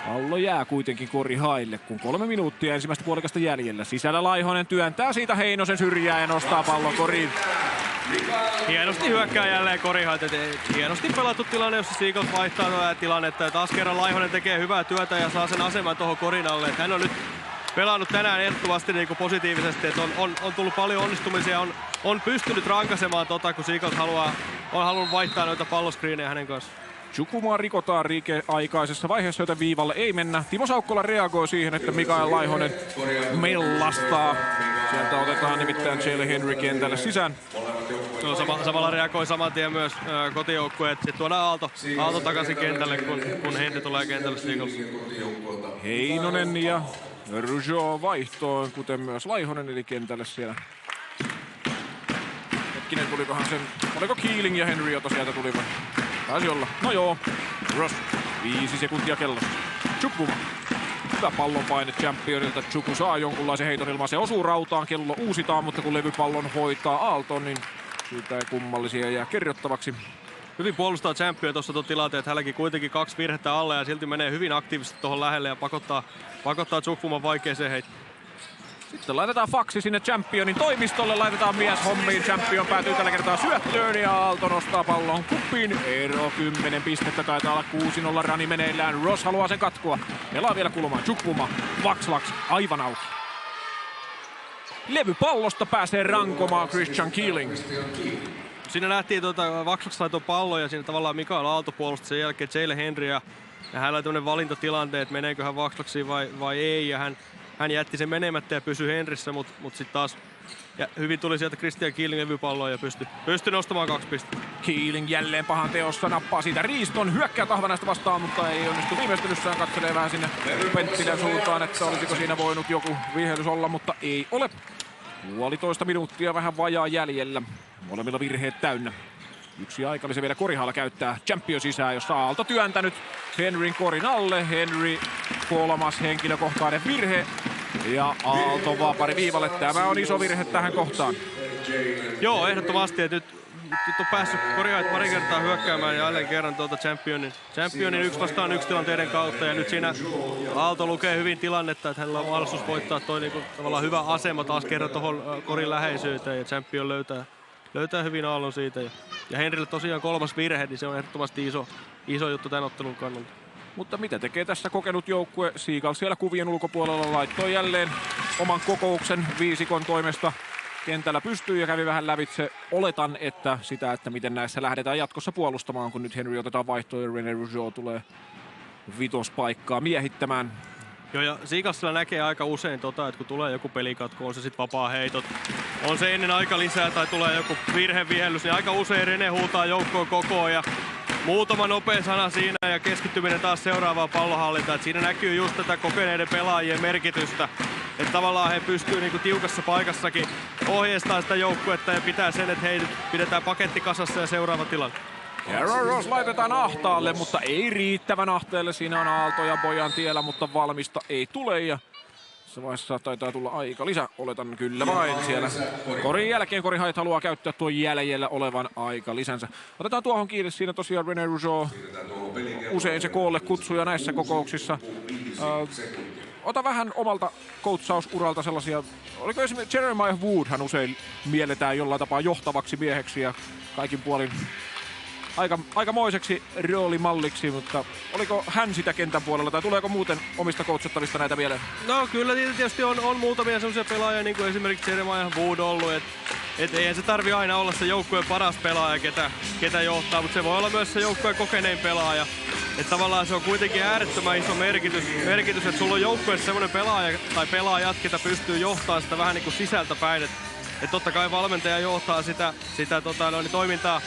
Pallo jää kuitenkin Korihaille, kun 3 minuuttia ensimmäistä puolikasta jäljellä. Sisällä Laihonen työntää siitä Heinosen syrjää ja nostaa pallon koriin. Hienosti hyökkää jälleen Korihait. Hienosti pelattu tilanne, jossa Seagals vaihtaa tuo tilannetta. Taas kerran Laihonen tekee hyvää työtä ja saa sen aseman tuohon korin alle. Hän on nyt pelannut tänään ehdottomasti niin kuin positiivisesti. Että on tullut paljon onnistumisia, on pystynyt rankaisemaan kun Seagals on halunnut vaihtaa noita palloskriinejä hänen kanssaan. Chukwumaa rikotaan aikaisessa vaiheessa, joten viivalle ei mennä. Timo Saukkola reagoi siihen, että Mikael Laihonen mellastaa. Sieltä otetaan nimittäin Jalen Henry kentälle sisään. No, samalla reagoi saman tien myös kotijoukkue, että sitten tuodaan Aalto takaisin kentälle, kun Henry tulee kentälle Seagals. Heinonen ja Rougeau vaihtoon, kuten myös Laihonen, eli kentälle siellä. Hetkinen, tulikohan sen... Oliko Keeling ja Henry, jota sieltä tuli vai? Taisi olla. No joo. Ross. 5 sekuntia kellossa. Chukwuma. Hyvä pallonpaine Championilta. Chukwu saa jonkunlaisen heiton ilman. Se osuu rautaan. Kello uusitaan, mutta kun levypallon hoitaa Aalto, niin siitä ei kummallisia jää kerrottavaksi. Hyvin puolustaa Champion tuossa tuon tilanteen, että hänelläkin kuitenkin 2 virhettä alle ja silti menee hyvin aktiivisesti tuohon lähelle ja pakottaa Chukwuman vaikeeseen heittoon. Sitten laitetaan faksi sinne Championin toimistolle, laitetaan mies hommiin. Champion päätyy tällä kertaa syöttöön ja Aalto nostaa pallon kuppiin. Ero 10 pistettä, taitaa olla 6-0 rani meneillään. Ross haluaa sen katkoa. Pelaa vielä kulmaan. Chukwuma, Vaxlax aivan auki. Levypallosta pääsee rankomaan Christian Keeling. Siinä nähtiin Vaxlax sai tuon pallon ja siinä tavallaan Mikael Aalto puolusti sen jälkeen Jalen Henry ja hänellä oli tämmönen valintatilanne, että meneekö hän Vaxlaxiin vai ei ja hän jätti sen menemättä ja pysyi Henrissä, mutta sitten taas ja hyvin tuli sieltä Christian Keeling levypalloon ja pystyi nostamaan 2 pistettä. Keeling jälleen pahan teossa, nappaa siitä riiston, hyökkää Tahvanaista vastaan, mutta ei onnistu viimeistelyssään. Katselee vähän sinne Penttilän suuntaan, että olisiko siinä voinut joku vihellys olla, mutta ei ole. 1,5 minuuttia vähän vajaa jäljellä. Molemmilla virheet täynnä. Yksi aikallisen vielä Korihalla käyttää Champion sisään, jossa Aalto työntänyt Henryn korin alle. Henry 3. henkilökohtainen virhe. Ja Aalto vapari viivalle. Tämä on iso virhe tähän kohtaan. Joo, ehdottomasti. Nyt on päässyt Korihait pari kertaa hyökkäämään jälleen kerran Championin 1 vastaan 1 tilanteiden kautta. Ja nyt siinä Aalto lukee hyvin tilannetta, että hänellä on mahdollisuus voittaa toi niinku tavallaan hyvä asema taas kerran tuohon korin läheisyyteen. Ja Champion löytää hyvin aallon siitä. Ja Henrille tosiaan 3. virhe, niin se on ehdottomasti iso juttu tämän ottelun kannalta. Mutta mitä tekee tässä kokenut joukkue? Seagulls siellä kuvien ulkopuolella laittoi jälleen oman kokouksen viisikon toimesta. Kentällä pystyy ja kävi vähän lävitse. Oletan, että miten näissä lähdetään jatkossa puolustamaan, kun nyt Henry otetaan vaihtoon ja René Rougeau tulee vitospaikkaa miehittämään. Joo, ja Seagullsilla näkee aika usein että kun tulee joku pelikatko, on se sitten vapaa heitot, on se ennen aika lisää tai tulee joku virhevihellys, niin aika usein René huutaa joukkoon kokoon ja muutama nopea sana siinä ja keskittyminen taas seuraavaan pallonhallintaan. Siinä näkyy just tätä kokeneiden pelaajien merkitystä, että tavallaan he pystyy niinku tiukassa paikassakin ohjeistamaan sitä joukkuetta ja pitää sen, että hei, pidetään paketti kasassa ja seuraava tilanne. Aaron Ross laitetaan ahtaalle, mutta ei riittävän ahteelle. Siinä on Aalto ja Bojan tiellä, mutta valmista ei tule. Ja tässä vaiheessa taitaa tulla aika lisä, oletan kyllä vain siellä. Korin jälkeen Korihait haluaa käyttää tuon jäljellä olevan aika lisänsä. Otetaan tuohon kiinni, siinä tosiaan René Rougeau, usein se koolle kutsuja näissä kokouksissa. Ota vähän omalta coachausuralta sellaisia, oliko esimerkiksi Jeremiah Woodhan usein mielletään jollain tapaa johtavaksi mieheksi ja kaikin puolin aikamoiseksi roolimalliksi, mutta oliko hän sitä kentän puolella tai tuleeko muuten omista coachattavista näitä vielä? No kyllä tietysti on muutamia sellaisia pelaajia, niin kuin esimerkiksi Jeremiah Wood ollut, että eihän se tarvi aina olla se joukkueen paras pelaaja, ketä johtaa, mutta se voi olla myös se joukkueen kokenein pelaaja. Että tavallaan se on kuitenkin äärettömän iso merkitys, että sulla on joukkueessa semmoinen pelaaja tai pelaajat, ketä pystyy johtamaan sitä vähän niin kuin sisältä päin. Että totta kai valmentaja johtaa sitä toimintaa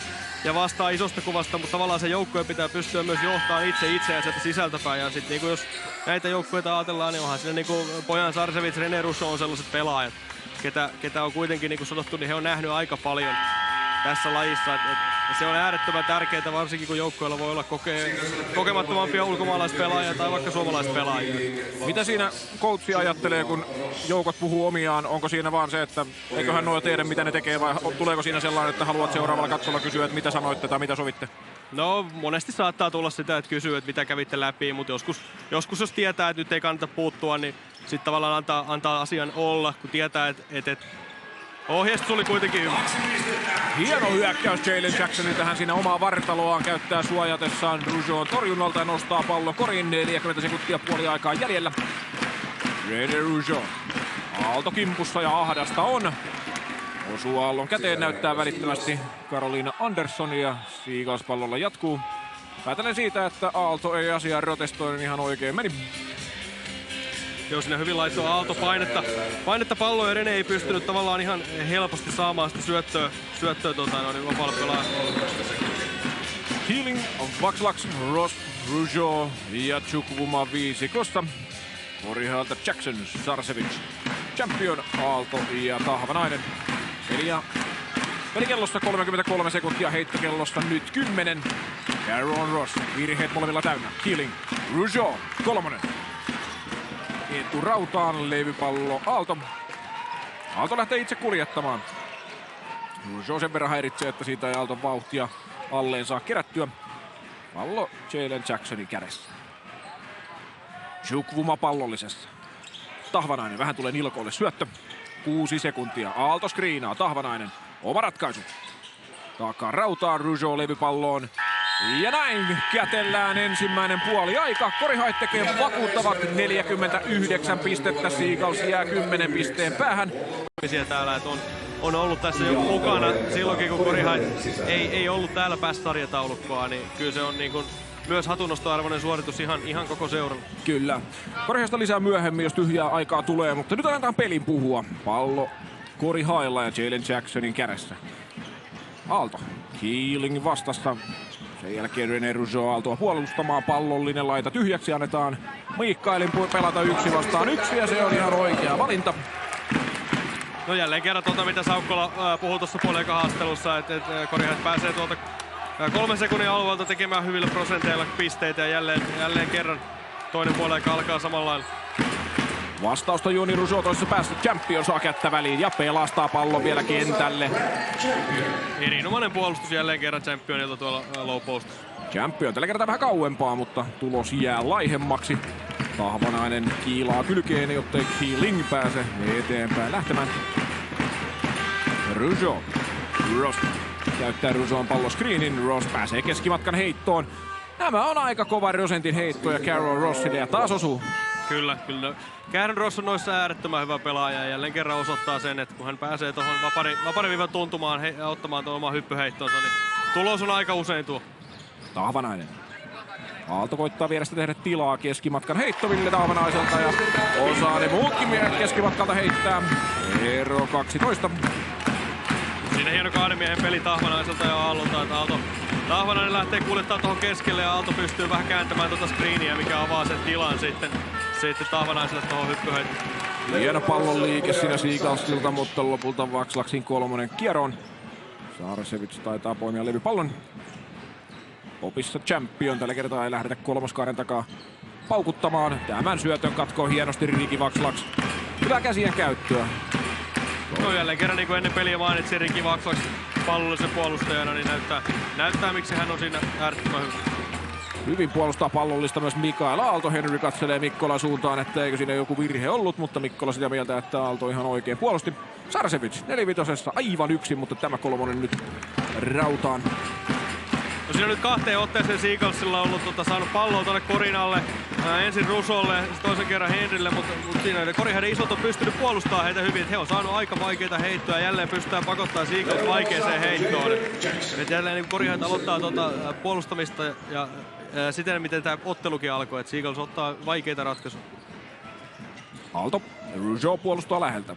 ja vastaa isosta kuvasta, mutta tavallaan se joukkue pitää pystyä myös johtamaan itseään sieltä sisältäpäin. Ja sitten niin jos näitä joukkueita ajatellaan, niin onhan siinä niin Bojan Sarcevic, René Rougeau on sellaiset pelaajat, ketä on kuitenkin, niin kuin sanottu, niin he on nähnyt aika paljon tässä lajissa. Et se on äärettömän tärkeää, varsinkin kun joukkueella voi olla kokemattomampia ulkomaalaispelaajia tai vaikka suomalaispelaajia. Mitä siinä coachi ajattelee, kun joukot puhuu omiaan? Onko siinä vaan se, että eiköhän nuo tiedä, mitä ne tekee, vai tuleeko siinä sellainen, että haluat seuraavalla katsolla kysyä, että mitä sanoitte tai mitä sovitte? No monesti saattaa tulla sitä, että kysyy, että mitä kävitte läpi, mutta joskus jos tietää, että nyt ei kannata puuttua, niin sitten tavallaan antaa asian olla, kun tietää, että ohjeistus oli kuitenkin hyvä. Hieno hyökkäys Jalen Jacksonilta. Hän siinä omaa vartaloaan käyttää suojatessaan Rougeau'n torjunnalta ja nostaa pallon korin. 40 sekuntia puoliaikaa jäljellä. René Rougeau. Aalto kimpussa ja ahdasta on. Osuu Aallon käteen, näyttää välittömästi Carolina Andersson ja Seagulls pallolla jatkuu. Päätellen siitä, että Aalto ei asiaan protestoi, niin ihan oikein meni. Joo, siinä hyvin laittoi Aalto painetta palloa ja René ei pystynyt tavallaan ihan helposti saamaan sitä syöttöä vapaalle pelaajalle. Keeling, Vaxlax, Ross, Rougeau ja Chukwuma viisikossa. Korihalta Jackson, Sarcevic, Champion, Aalto ja Tahvanainen. Pelikellossa 33 sekuntia, heittokellossa nyt 10. Aaron Ross, virheet molemmilla täynnä. Keeling, Rougeau, 3. Eturautaan levypallo Aalto. Aalto lähtee itse kuljettamaan. Rougeau sen verran häiritsee, että siitä ei Aalton vauhtia alleen saa kerättyä. Pallo Jalen Jacksonin kädessä. Chukwuma pallollisessa. Tahvanainen vähän tulee nilkoille syöttö. 6 sekuntia. Aalto screenaa. Tahvanainen. Oma ratkaisu. Takaa rautaan Rougeau levypalloon. Ja näin kätellään ensimmäinen puoli aika. Korihait tekee vakuuttavat 49 pistettä. Seagulls jää 10 pisteen päähän. Täällä, että on ollut tässä jo mukana silloinkin, kun Korihait ei ollut täällä päässä sarjataulukkoa, niin kyllä se on niin kuin myös hatunnostoarvoinen suoritus ihan koko seuralla. Kyllä. Korihaista lisää myöhemmin, jos tyhjää aikaa tulee, mutta nyt annetaan pelin puhua. Pallo Korihailla ja Jalen Jacksonin kädessä. Aalto. Keeling vastassa. Sen jälkeen René Rougeau Aaltoa puolustamaan. Pallollinen laita tyhjäksi. Annetaan Mikaelin pelata 1 vastaan 1 ja se on ihan oikea valinta. No jälleen kerran mitä Saukkola puhui tuossa puolen haastelussa, että Korihait pääsee tuolta 3 sekunnin alueelta tekemään hyvillä prosenteilla pisteitä ja jälleen kerran toinen puoli alkaa samalla lailla. Vastausta Joni Rougeau toisessa päässä. Champion saa kättä väliin ja pelastaa pallon vielä kentälle. Erinomainen puolustus jälleen kerran Championilta tuolla low postissa. Champion tällä kertaa vähän kauempaa, mutta tulos jää laihemmaksi. Tahvanainen kiilaa kylkeen, jottei Keeling pääse eteenpäin lähtemään. Rougeau. Ross käyttää Rougeau'n palloscreenin. Ross pääsee keskimatkan heittoon. Nämä on aika kova Rosentin heittoja Carol Rossille ja taas osuu. Kyllä. Käärin Ross on noissa äärettömän hyvä pelaaja ja jälleen kerran osoittaa sen, että kun hän pääsee tuohon vapariviivan tuntumaan ottamaan tuon oman hyppyheittonsa, niin tulos on aika usein tuo. Tahvanainen. Aalto koittaa vierestä tehdä tilaa keskimatkan heittoville Tahvanaiselta ja osaa ne muutkin miehet keskimatkalta heittää. Ero 12. Siinä hieno 2 miehen peli Tahvanaiselta ja Aallolta, että Tahvanainen lähtee kuljettamaan tuohon keskelle ja Aalto pystyy vähän kääntämään tuota screeniä, mikä avaa sen tilan sitten Tahvanaiselle tuohon hyppyheittoon. Hieno pallon liike siinä Seagullsilta, mutta lopulta Vakslaksin 3. kierron. Saarasevich taitaa poimia levypallon. Opissa Champion. Tällä kertaa ei lähdetä kolmoskaaren takaa paukuttamaan. Tämän syötön katkoo hienosti Ricky Vakslaks. Hyvä käsien käyttöä. No jälleen kerran niin kuin ennen peliä mainitsin Ricky Vakslaks pallollisen puolustajana, niin näyttää miksi hän on siinä äärettömän hyvä. Hyvin puolustaa pallollista myös Mikael Aalto. Henry katselee Mikkolan suuntaan, että eikö siinä joku virhe ollut, mutta Mikkola sitä mieltä, että Aalto ihan oikein puolusti. Sarsevich 4-5 aivan yksin, mutta tämä 3 nyt rautaan. No siinä on nyt 2 otteeseen Seagullsilla ollut saanut palloa tuonne korin alle. Ensin Rougeaulle, toisen kerran Henrylle, mutta siinä Korihaiden isot on pystynyt puolustamaan heitä hyvin. He on saanut aika vaikeita heittoja, jälleen pystytään pakottaa Seagulls vaikeeseen heittoon. Et jälleen niin Korihaid aloittaa puolustamista ja siten miten tämä ottelukin alkoi, että Seagulls ottaa vaikeita ratkaisuja. Aalto. Rougeau puolustaa läheltä.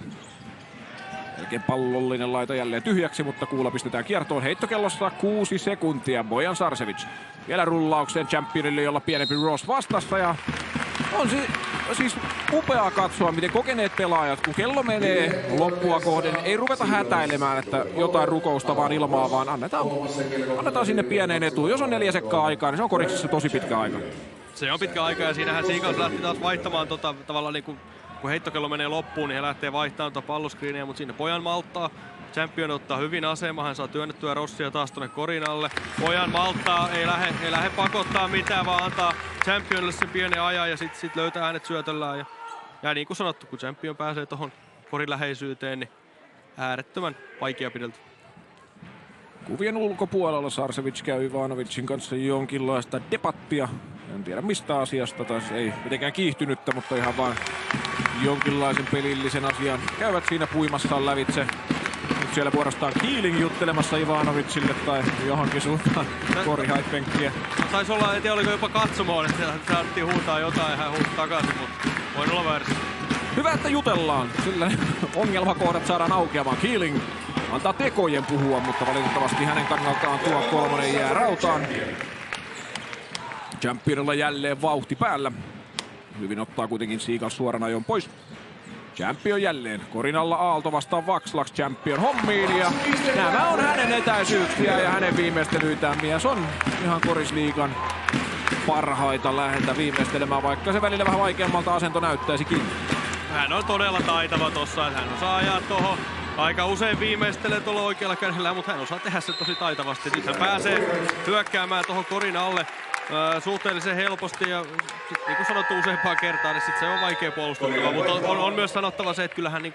Melkein pallollinen laita jälleen tyhjäksi, mutta kuula pistetään kiertoon. Heittokellossa 6 sekuntia. Bojan Sarsevich vielä rullaukseen Championille, jolla pienempi Ross vastassa. Ja on siis upeaa katsoa, miten kokeneet pelaajat, kun kello menee loppua kohden, ei ruveta hätäilemään, että jotain rukousta vaan ilmaa, vaan annetaan sinne pieneen etuun. Jos on 4 sekkaa aikaa, niin se on Koriksessa tosi pitkä aika. Se on pitkä aika ja siinähän Seagulls lähti taas vaihtamaan tavallaan niin kun heittokello menee loppuun, niin he lähtee vaihtamaan palloskriiniä, mutta siinä Pojan malttaa. Champion ottaa hyvin asema, hän saa työnnettyä Rossia taas tuonne korin alle. Pojan malttaa, ei lähde pakottaa mitään, vaan antaa Championille sen pienen ajan ja sit löytää äänet syötöllään. Ja niin kuin sanottu, kun Champion pääsee tuohon korin läheisyyteen, niin äärettömän vaikea pideltä. Kuvien ulkopuolella Sarsevich käy Ivanovicin kanssa jonkinlaista debattia. En tiedä mistä asiasta, tai ei mitenkään kiihtynyttä, mutta ihan vaan jonkinlaisen pelillisen asian. Käyvät siinä puimassaan lävitse. Nyt siellä vuorostaan Keeling juttelemassa Ivanovicille tai johonkin suuntaan Korihait-penkkiä. Taisi olla, en tiedä oliko jopa katsomoon, että saatiin huutaa jotain ja hän huusi takaisin, mutta voin olla väärässä. Hyvä, että jutellaan, sillä ongelmakohdat saadaan aukeamaan. Keeling antaa tekojen puhua, mutta valitettavasti hänen kannaltaan tuo 3 jää rautaan. Championilla jälleen vauhti päällä. Hyvin ottaa kuitenkin Seagulls suoran ajon pois. Champion jälleen. Korin alla Aalto vastaan Vakslaks Champion hommiin. Ja nämä on hänen etäisyyksiä ja hänen viimeistelyitään. Mies on ihan Korisliigan parhaita läheltä viimeistelemään, vaikka se välillä vähän vaikeammalta asento näyttäisikin. Hän on todella taitava tossa, että hän osaa ajaa tuohon. Aika usein viimeistelee tuolla oikealla kädellä, mutta hän osaa tehdä se tosi taitavasti. Nyt hän pääsee hyökkäämään tuohon korin alle suhteellisen helposti ja niin kuin sanottu useampaan kertaan, niin sit se on vaikea puolustettava, mutta on myös sanottava se, että kyllähän niin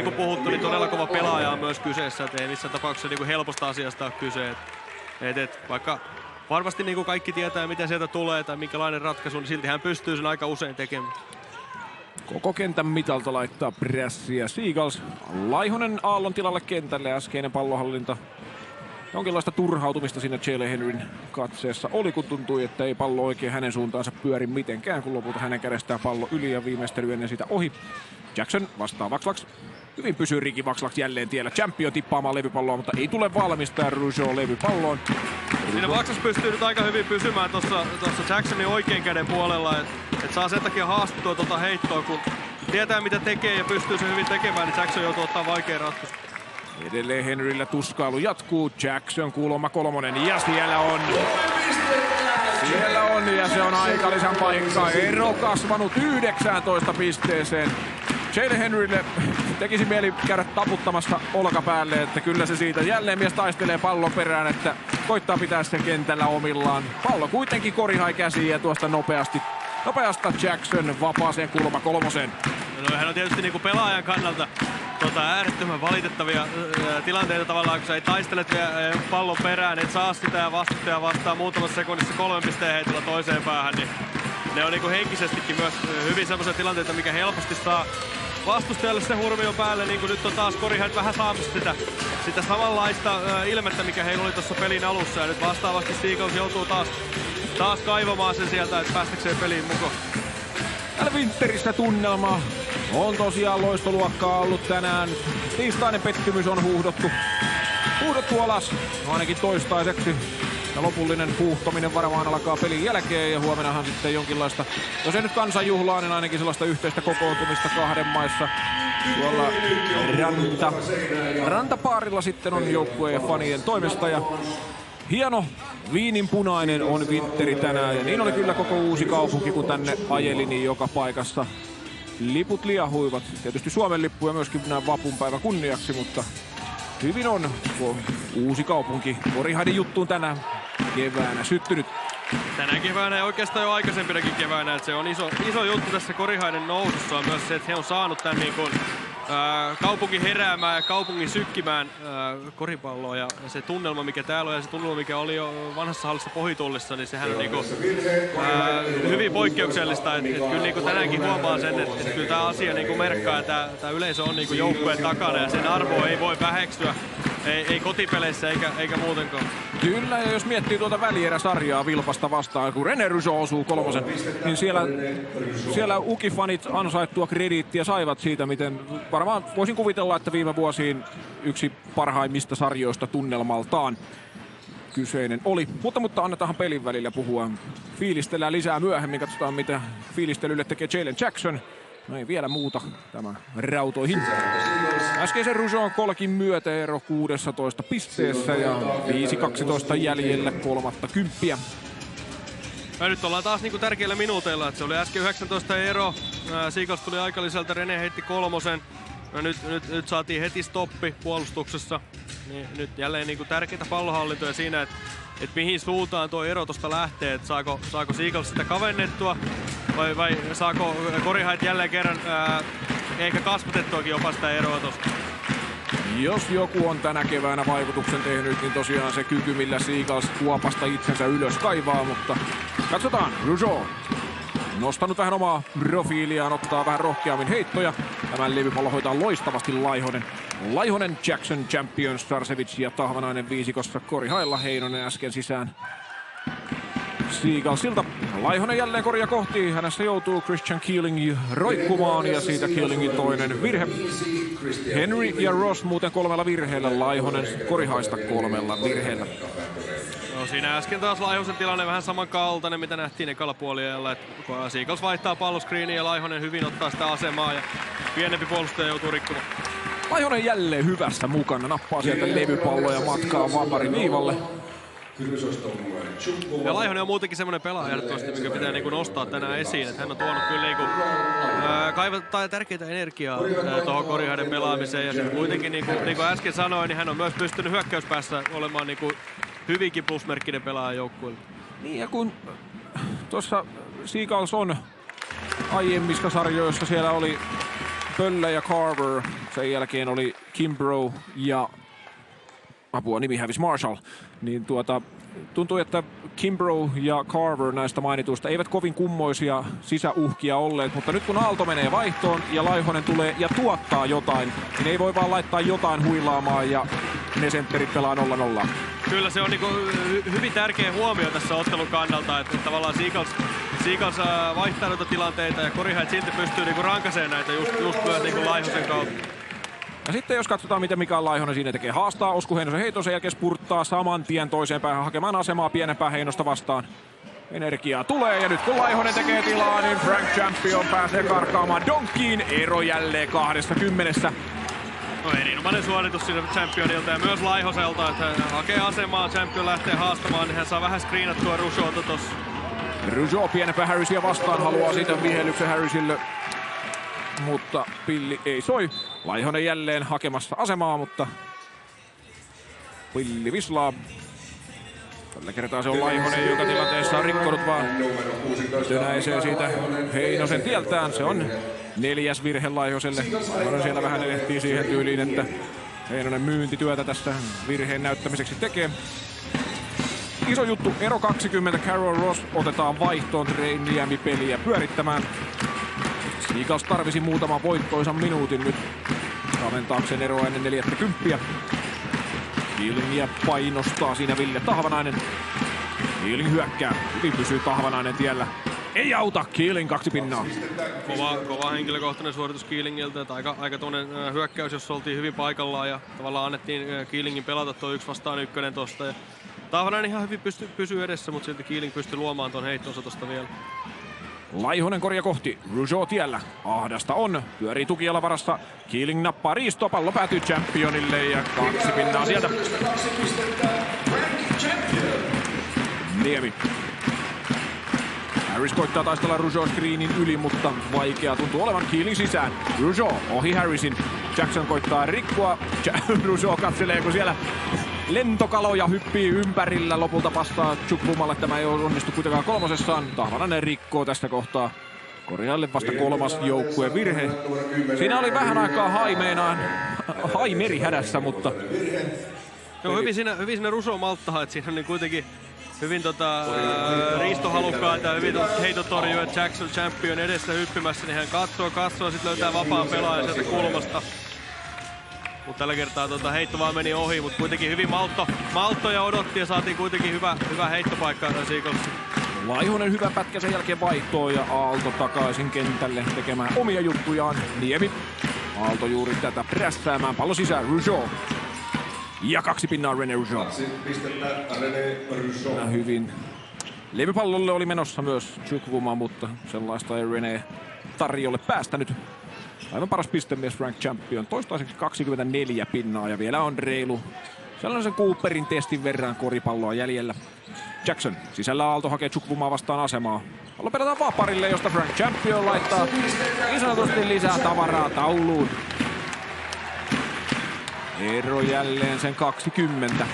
kuin puhuttu, niin todella kova pelaaja on myös kyseessä, että ei missään tapauksessa niin kuin helposta asiasta ole kyse. Vaikka varmasti niin kuin kaikki tietää, mitä sieltä tulee tai minkälainen ratkaisu, niin silti hän pystyy sen aika usein tekemään. Koko kentän mitalta laittaa prässiä Seagulls. Laihonen Aallon tilalle kentälle, äskeinen pallohallinta. Jonkinlaista turhautumista siinä Jalen Henryn katseessa oli, kun tuntui, että ei pallo oikein hänen suuntaansa pyöri mitenkään, kun lopulta hänen kädestään pallo yli ja viimeistely ennen sitä ohi. Jackson vastaa Vaxlax. Hyvin pysyy Ricky Vaxlax jälleen tiellä. Champion tippaamaan levypalloa, mutta ei tule valmistaa Rougeau levypalloon. Siinä Vaxlax pystyy nyt aika hyvin pysymään tuossa Jacksonin oikein käden puolella, että saa sen takia haastettua tuota heittoa, kun tietää mitä tekee ja pystyy sen hyvin tekemään, niin Jackson joutuu ottaa vaikean ratkaisun. Edelleen Henryllä tuskailu jatkuu. Jackson kuulemma kolmonen ja siellä on. Siellä on ja se on aikalisän paikka. Ero kasvanut 19 pisteeseen. Jalen Henrylle tekisi mieli käydä taputtamassa olkapäälle, että kyllä se siitä jälleen mies taistelee pallon perään, että koittaa pitää sen kentällä omillaan. Pallo kuitenkin Korihai käsiin ja tuosta nopeasta Jackson vapaaseen kulma kolmoseen. No, hän on tietysti niinku pelaajan kannalta äärettömän valitettavia tilanteita tavallaan, kun sä ei taistelet pallon perään, et saa sitä ja vastustaja vastaa muutamassa sekunnissa 3 pisteen heitolla toiseen päähän, niin ne on niinku henkisestikin myös hyvin semmoisia tilanteita, mikä helposti saa vastustajalle se hurmio päälle, niin kuin nyt on taas Korihai vähän saamassa sitä samanlaista ilmettä, mikä heillä oli tuossa pelin alussa, ja nyt vastaavasti Seagulls joutuu taas kaivamaan sen sieltä, että päästäkseen peliin mukaan. Täällä Winterissä tunnelma on tosiaan loistoluokkaa ollut tänään. Tiistainen pettymys on huuhdottu alas, ainakin toistaiseksi. Ja lopullinen huuhtominen varmaan alkaa pelin jälkeen ja huomennahan sitten jonkinlaista, jos ei nyt kansanjuhlaa, niin ainakin sellaista yhteistä kokoontumista kahden maissa. Tuolla rantapaarilla sitten on joukkueen ja fanien toimesta ja hieno viininpunainen on Winteri tänään ja niin oli kyllä koko uusi kaupunki, kun tänne ajeli, niin joka paikassa liput liehuivat. Tietysti Suomen lippuja myöskin näin vapunpäivän kunniaksi, mutta hyvin on uusi kaupunki Korihaiden juttuun tänä keväänä syttynyt. Tänä keväänä ja oikeastaan jo aikaisempinakin keväänä, että se on iso juttu tässä Korihaiden nousussa on myös se, että he on saanut tämän niin kuin kaupungin heräämään ja kaupungin sykkimään koripalloa ja se tunnelma mikä täällä on ja se tunnelma mikä oli jo vanhassa hallissa Pohitullissa, niin sehän on niinku, hyvin poikkeuksellista, että kyllä niinku tänäänkin huomaa sen, että kyllä tämä asia niinku merkkaa ja tämä yleisö on niinku joukkueen takana ja sen arvoa ei voi väheksyä, ei kotipeleissä eikä muutenkaan. Kyllä, ja jos miettii tuota välieräsarjaa Vilpasta vastaan, kun René Rougeau osuu kolmosen, niin siellä ukifanit ansaittua krediittiä saivat siitä, miten varmaan voisin kuvitella, että viime vuosiin yksi parhaimmista sarjoista tunnelmaltaan kyseinen oli. Mutta annetaan pelin välillä puhua. Fiilistellään lisää myöhemmin, katsotaan mitä fiilistelylle tekee Jalen Jackson. No ei vielä muuta tämä rautoihin. Äskeisen Rougeau'n kolkin myötä ero 16 pisteessä ja 5-12 jäljellä 30. Ja nyt ollaan taas niinku tärkeillä minuuteilla, että se oli äsken 19 ero. Seagulls tuli aikaliselta, René heitti kolmosen. No nyt saatiin heti stoppi puolustuksessa. Niin nyt jälleen niinku tärkeitä pallohallintoja siinä, että mihin suuntaan tuo ero tosta lähtee. Että saako Seagulls sitä kavennettua vai saako Korihait jälleen kerran ehkä kasvatettuakin jopa sitä eroa tosta. Jos joku on tänä keväänä vaikutuksen tehnyt, niin tosiaan se kyky, millä Seagulls kuopasta itsensä ylös kaivaa, mutta katsotaan. Rougeau nostanut vähän omaa profiiliaan, ottaa vähän rohkeammin heittoja. Tämän levypallo hoitaa loistavasti Laihonen, Jackson, Champion, Starcevic ja Tahvanainen viisikossa. Korihailla Heinonen äsken sisään Seagullsilta. Laihonen jälleen koria kohti. Hänessä joutuu Christian Keeling roikkumaan ja siitä Keelingin toinen virhe. Henry ja Ross muuten 3 virheellä. Laihonen Korihaista 3 virheellä. No siinä äsken taas Laihosen tilanne vähän samankaltainen, mitä nähtiin ekalla puoliajalla. Seagulls vaihtaa palloskriiniin ja Laihonen hyvin ottaa sitä asemaa ja pienempi puolustaja joutuu rikkomaan. Laihonen jälleen hyvässä mukana. Nappaa sieltä levypalloja matkaa vaparin viivalle. Ja Laihonen on muutenkin semmoinen pelaaja, mikä pitää niinku nostaa tänään esiin. Että hän on tuonut kyllä niinku, tärkeitä energiaa tuohon Korihaiden pelaamiseen. Ja sitten kuitenkin, niin kuin äsken sanoin, niin hän on myös pystynyt hyökkäyspäässä olemaan niinku hyvinkin plusmerkkinen pelaaja joukkueelle. Niin ja kun tuossa Seagulls on aiemmissa sarjoissa, siellä oli Pöllä ja Carver, sen jälkeen oli Kimbrough ja nimi hävisi Marshall, niin tuntui, että Kimbrough ja Carver näistä mainituista eivät kovin kummoisia sisäuhkia olleet, mutta nyt kun Aalto menee vaihtoon ja Laihonen tulee ja tuottaa jotain, niin ei voi vaan laittaa jotain huilaamaan ja ne sentterit pelaa 0-0. Kyllä se on niinku hyvin tärkeä huomio tässä ottelun kannalta, että tavallaan Seagulls vaihtaa noita tilanteita ja Corey Hight silti pystyy niinku rankaseen näitä just myös niinku Laihosen kautta. Ja sitten jos katsotaan, miten Mikael Laihonen siinä tekee, haastaa Osku Heinosen heiton, sen jälkeen spurttaa saman tien toiseen päähän hakemaan asemaa pienempää Heinosta vastaan. Energiaa tulee ja nyt kun Laihonen tekee tilaa, niin Frank Champion pääsee karkaamaan donkkiin. Ero jälleen 20. No erinomainen suoritus siinä Championilta ja myös Laihoselta, että hän hakee asemaa, Champion lähtee haastamaan, niin hän saa vähän screenattua Rougeauta tossa. Rougeau pienempää Harrisia vastaan, haluaa siitä vihellyksen Harrisille, mutta pilli ei soi. Laihonen jälleen hakemassa asemaa, mutta pilli vislaa. Tällä kertaa se on Laihonen, joka tilanteessa on rikkonut vaan tönäisee siitä Heinosen tieltään. Se on 4. virhe Laihoselle. Laihonen siellä vähän ehtii siihen tyyliin, että Heinonen myyntityötä tässä virheen näyttämiseksi tekee. Iso juttu, ero 20. Carol Ross otetaan vaihtoon Niemi peliä pyörittämään. Seagulls tarvisi muutaman voittoisan minuutin nyt kaventaakseen eroa ennen 40. Keelingia painostaa siinä Ville Tahvanainen. Keeling hyökkää, hyvin pysyy Tahvanainen tiellä. Ei auta, Keeling 2 pinnaa. Kova henkilökohtainen suoritus Keelingiltä, että aika tuollainen hyökkäys, jossa oltiin hyvin paikallaan ja tavallaan annettiin Keelingin pelata tuo 1 vastaan 1 tosta. Ja Tahvanainen ihan hyvin pysyy edessä, mutta silti Keeling pystyi luomaan tuon heittonsa tosta vielä. Laihonen korja kohti, Rougeau tiellä. Ahdasta on, pyörii tukialavarassa. Keeling nappaa riistoa, pallo päätyy Championille ja 2 pinnaa sieltä. Niemi. Harris koittaa taistella Rougeau screenin yli, mutta vaikea tuntuu olevan. Keeling sisään. Rougeau ohi Harrisin. Jackson koittaa rikkoa. Rougeau katselee, kun siellä lentokaloja hyppii ympärillä. Lopulta passaa Chukbumalle. Tämä ei ole onnistu kuitenkaan 3. Tahvanainen rikkoo tästä kohtaa. Korjalle vasta 3. joukkueen virhe. Siinä oli vähän aikaa Haimeri hädässä, mutta... Joo, hyvin siinä Rougeau malttahan, että siinä on niin kuitenkin hyvin riistohalukkaita ja hyvin heitotorjua. Jackson Champion edessä hyppimässä, niin hän katsoo sitten löytää vapaan pelaajan sieltä kulmasta. Mutta tällä kertaa heitto vaan meni ohi, mutta kuitenkin hyvin malttoja odotti ja saatiin kuitenkin hyvä heittopaikka Seagullsille. Laihonen hyvä pätkä sen jälkeen vaihtoon ja Aalto takaisin kentälle tekemään omia juttujaan. Niemi. Aalto juuri tätä prässäämään. Pallo sisään, Rougeau. Ja 2 pinnaa René Rougeau. Hyvin. Levypallolle oli menossa myös Chukwuma, mutta sellaista ei René tarjolle päästänyt. Aivan paras pistemies Frank Champion. Toistaiseksi 24 pinnaa ja vielä on reilu sellaisen Cooperin testin verran koripalloa jäljellä. Jackson. Sisällä Aalto hakee Chukvumaa vastaan asemaa. Pallo pelataan vaparille, josta Frank Champion laittaa niin sanotusti lisää tavaraa tauluun. Ero jälleen sen 20.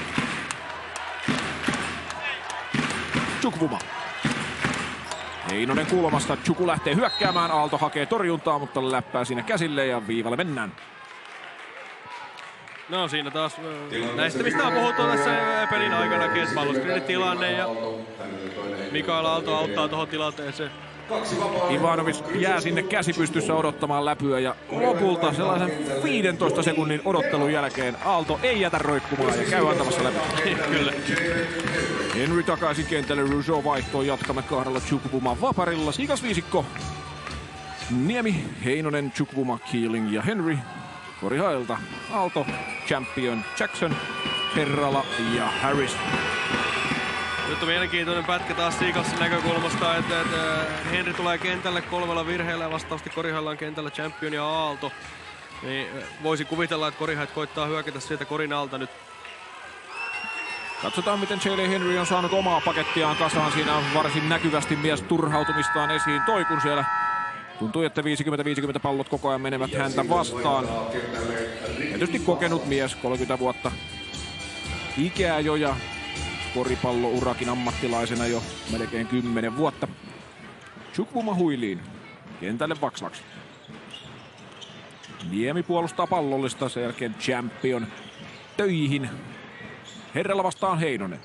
Chukvuma. Heinonen kulmasta. Chuku lähtee hyökkäämään. Aalto hakee torjuntaa, mutta läppää siinä käsille ja viivalle mennään. No siinä taas näistä mistä on puhuttu tässä pelin aikanakin, että palloskriinin tilanne ja Mikael Aalto auttaa tuohon tilanteeseen. Ivanovic jää sinne käsi pystyssä odottamaan läpyä ja lopulta sellaisen 15 sekunnin odottelun jälkeen Aalto ei jätä roikkumaan ja käy antamassa läpi. Kyllä. Henry takaisin kentälle, Rougeau vaihtoon, jatkamme 2 Chukwuman vaparilla. Seagulls viisikko. Niemi, Heinonen, Chukwuma, Keeling ja Henry. Corey Highlta, Aalto, Champion, Jackson, Herrala ja Harris. Nyt on mielenkiintoinen pätkä taas Seagullsin näkökulmasta, että Henry tulee kentälle 3 virheellä ja vastaavasti Corey Highlla on kentällä Champion ja Aalto. Niin voisi kuvitella, että Corey Hight koittaa hyökätä sieltä Corin alta nyt. Katsotaan, miten J.L. Henry on saanut omaa pakettiaan kasaan. Siinä on varsin näkyvästi mies turhautumistaan esiin toi, kun siellä tuntuu, että 50-50 pallot koko ajan menevät häntä vastaan. Tietysti kokenut mies, 30 vuotta ikää jo ja koripallourakin ammattilaisena jo melkein 10 vuotta. Chukwuma Huiliin. Kentälle Vakslaks. Niemi puolustaa pallollista, sen jälkeen Champion töihin. Herralla vastaan Heinonen.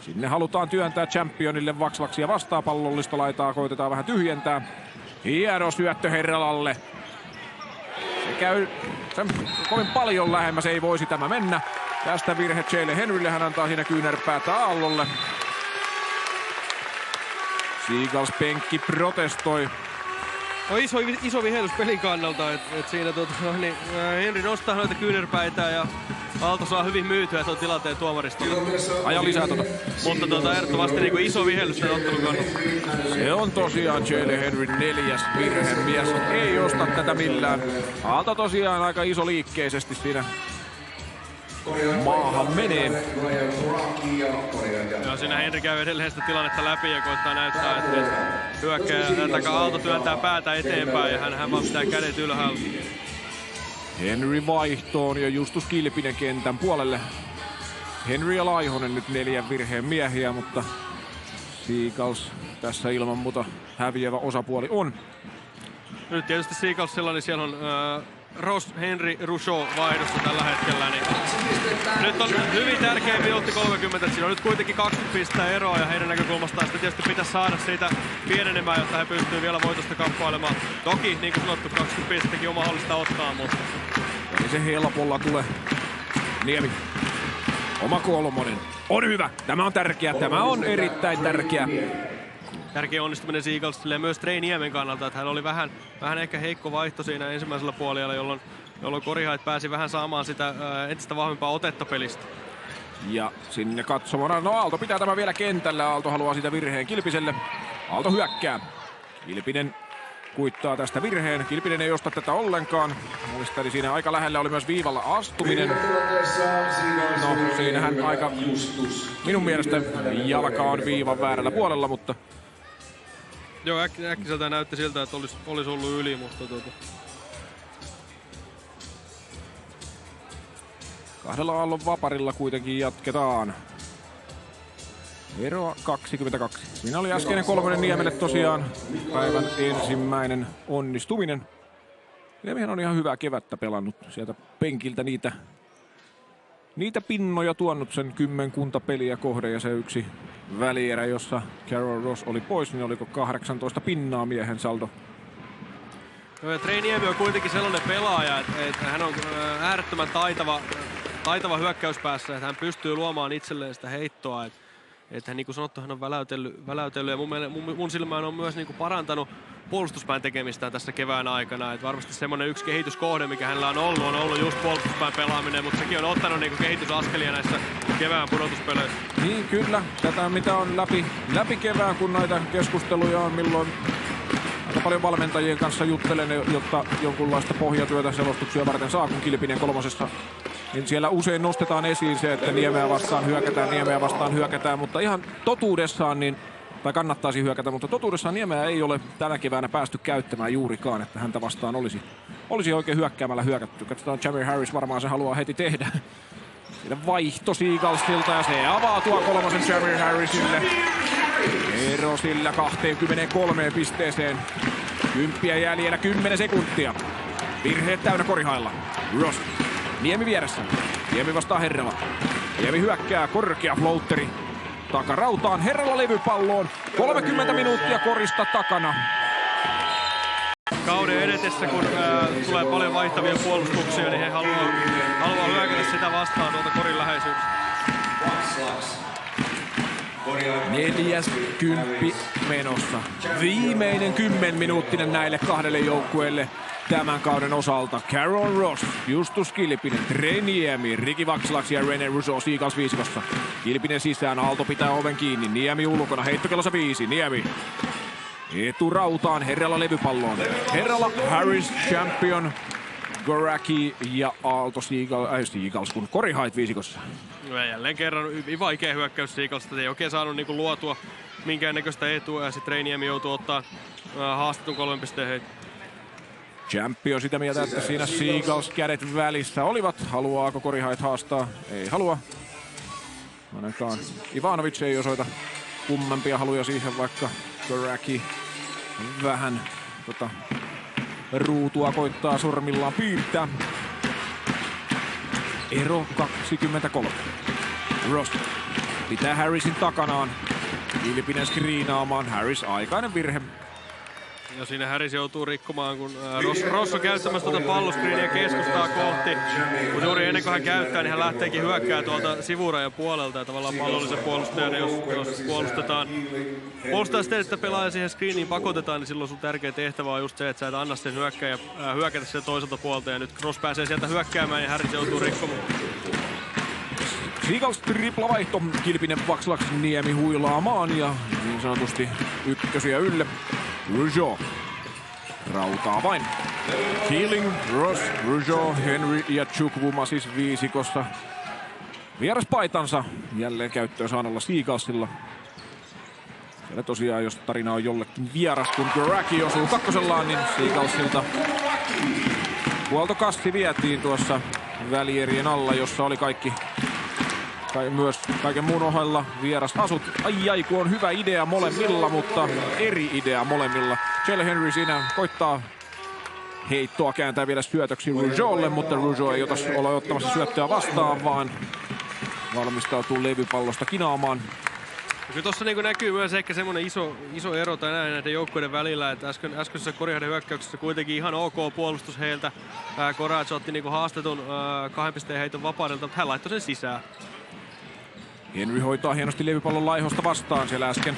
Sinne halutaan työntää Championille, Vakslaksia vastaa pallollista laitaa, koitetaan vähän tyhjentää. Hieno syöttö Herralalle. Se käy sen kovin paljon lähemmäs, ei voisi tämä mennä. Tästä virhe Jalen Henrylle, hän antaa siinä kyynärpäätä Aallolle. Seagulls penkki protestoi. No iso vihellys pelin kannalta, että siinä Henry nostaa noita kyynärpäitä ja Aalto saa hyvin myytyä tuon tilanteen tuomarista. Ajan lisää Mutta ehdottomasti niin iso vihellys tämän ottelun kannalta. Se on tosiaan Jalen Henryn 4. virhemies. Ei osta tätä millään. Aalto tosiaan aika iso liikkeisesti siinä maahan menee. Ja siinä Henry käy edelleen sitä tilannetta läpi ja koittaa näyttää, että hyökkää Aalto työntää päätä eteenpäin ja hän vaan pitää kädet ylhäällä. Henry vaihtoon ja Justus Kilpinen kentän puolelle. Henry ja Laihonen nyt 4 virheen miehiä, mutta Seagulls tässä ilman muuta häviävä osapuoli on. Nyt tietysti Seagullsilla, niin siellä on Ross, Henry, Rousseau vaihdossa tällä hetkellä. Niin nyt on hyvin tärkeä minuutti 30, että siinä on nyt kuitenkin 20 pistettä eroa ja heidän näkökulmastaan sitä tietysti pitäisi saada siitä pienenemään, jotta he pystyvät vielä voitosta kamppailemaan. Toki, niin kuin sanottu, 20 pistettäkin on mahdollista ottaa, mutta ei se helpolla tule. Niemi. Oma kolmonen. On hyvä. Tämä on tärkeä. Tämä on erittäin tärkeä. Tärkeä onnistuminen Seagullsille ja myös Trey Niemen kannalta, että hän oli vähän ehkä heikko vaihto siinä ensimmäisellä puolella, jolloin Korihait pääsi vähän saamaan sitä entistä vahvempaa otetta pelistä. Ja sinne katsomana, no Aalto pitää tämä vielä kentällä, Aalto haluaa sitä virheen Kilpiselle. Aalto hyökkää. Kilpinen kuittaa tästä virheen. Kilpinen ei osta tätä ollenkaan. Muisteli siinä aika lähellä oli myös viivalla astuminen. No siinähän aika minun mielestä jalka on viivan väärällä puolella, mutta joo, äkkiseltään näytti siltä, että olisi ollut yli, mutta kahdella Aallon vaparilla kuitenkin jatketaan. Eroa 22. Siinä oli äskeinen kolmonen Niemelle tosiaan päivän ensimmäinen onnistuminen. Niemihän on ihan hyvää kevättä pelannut sieltä penkiltä niitä pinnoja tuonut sen kymmenkunta peliä kohde ja se yksi välierä, jossa Carol Ross oli pois, niin oliko 18 pinnaa miehen saldo. No ja Trey Niemi on kuitenkin sellainen pelaaja, että hän on äärettömän taitava hyökkäyspäässä, että hän pystyy luomaan itselleen sitä heittoa. Että niin kuin sanottu, hän on väläytellyt ja mun silmään on myös niin kuin parantanut puolustuspään tekemistään tässä kevään aikana. Että varmasti semmoinen yksi kehityskohde, mikä hänellä on ollut just puolustuspään pelaaminen, mutta sekin on ottanut niin kuin kehitysaskelia näissä kevään pudotuspeleissä. Niin kyllä, tätä mitä on läpi kevään, kun näitä keskusteluja on, milloin aika paljon valmentajien kanssa juttelen, jotta jonkunlaista pohjatyötä selostuksia varten saa, kun Kilpinen kolmosessa. Niin siellä usein nostetaan esiin se, että Niemeä vastaan hyökätään, mutta ihan totuudessaan, tai kannattaisi hyökätä, mutta totuudessaan Niemeä ei ole tänä keväänä päästy käyttämään juurikaan, että häntä vastaan olisi oikein hyökkäämällä hyökätty. Katsotaan, Jamir Harris varmaan se haluaa heti tehdä. Siinä vaihto Seagullsilta ja se avaa tuon kolmosen Jamir Harrisille. Ero sillä 23 pisteeseen. 10 jäljellä 10 sekuntia. Virheet täynnä Korihailla. Ross. Niemi vieressä. Niemi vastaa Herrala. Niemi hyökkää, korkea floatteri. Takarautaan, Herrala levypalloon. 30 minuuttia Korista takana. Kauden edetessä, kun tulee paljon vaihtavia puolustuksia, niin he haluaa hyökätä sitä vastaan tuolta Korin läheisyydestä. 40 menossa. Viimeinen 10-minuuttinen näille kahdelle joukkueelle tämän kauden osalta. Carol Ross, Justus Kilpinen, Trey Niemi, Ricky Vakslaks ja Rene Rousseau Seagulls viisikossa. Kilpinen sisään, Aalto pitää oven kiinni, Niemi ulkona, heittokellossa 5, Niemi. Eturautaan, Herralla levypalloon. Herralla, Harris, Champion, Goraki ja Aalto Seagulls, kun Korihait viisikossa. No jälleen kerran hyvin vaikea hyökkäys Seagullsta, ei oikein saanut niinku luotua minkäännäköistä etua ja sitten Trey Niemi joutuu ottaa haastetun 3 pisteen heiton. Champion sitä mieltä, että siinä Seagulls kädet välissä olivat. Haluaako Korihait haastaa? Ei halua. Ainakaan Ivanovic ei osoita kummempia haluja siihen, vaikka Goraki vähän ruutua koittaa sormillaan piirtää. Ero 23. Ross pitää Harrisin takanaan. Kilpinen skriinaamaan. Harris aikainen virhe. Ja siinä Harris joutuu rikkomaan, kun Ross on käyttämässä tuota palloskriiniä keskustaa kohti. Kun juuri ennen kuin hän käyttää, niin hän lähteekin hyökkää tuolta sivurajan puolelta. Ja tavallaan pallollisen puolustajan, jos puolustetaan siten, että pelaaja siihen screeniin pakotetaan, niin silloin sun tärkeä tehtävä on just se, että sä et anna sen hyökätä sen toiselta puolta. Ja nyt Ross pääsee sieltä hyökkäämään ja Harris joutuu rikkomaan. Seagulls triplavaihto. Kilpinen Niemi huilaamaan ja niin sanotusti ykkösiä ylle. Rougeau rautaa vain. Keeling, Ross, Rougeau, Henry ja Chukwuma siis viisikossa. Vieraspaitansa jälleen käyttöön saanalla Seagullsilla. Siellä tosiaan, jos tarina on jollekin vieras, kun Goraki osuu kakkosellaan, niin Seagullsilta huoltokasti vietiin tuossa välierien alla, jossa oli myös kaiken muun ohella vierasasut. Ai, kun on hyvä idea molemmilla, mutta eri idea molemmilla. Jelle Henry siinä koittaa heittoa kääntää vielä syötöksi Rougeaulle, mutta Rougeau ei ole ottamassa syöttöä vastaan, vaan valmistautuu levypallosta kinaamaan. Kyllä tuossa niin näkyy myös ehkä semmoinen iso ero tai näiden joukkueiden välillä, että äskeisessä Korihaiden hyökkäyksessä kuitenkin ihan ok puolustus heiltä. Korac otti niin haastetun 2 pisteen heiton vapaudelta, mutta hän laittoi sen sisään. Henry hoitaa hienosti levypallon Laihosta vastaan siellä äsken.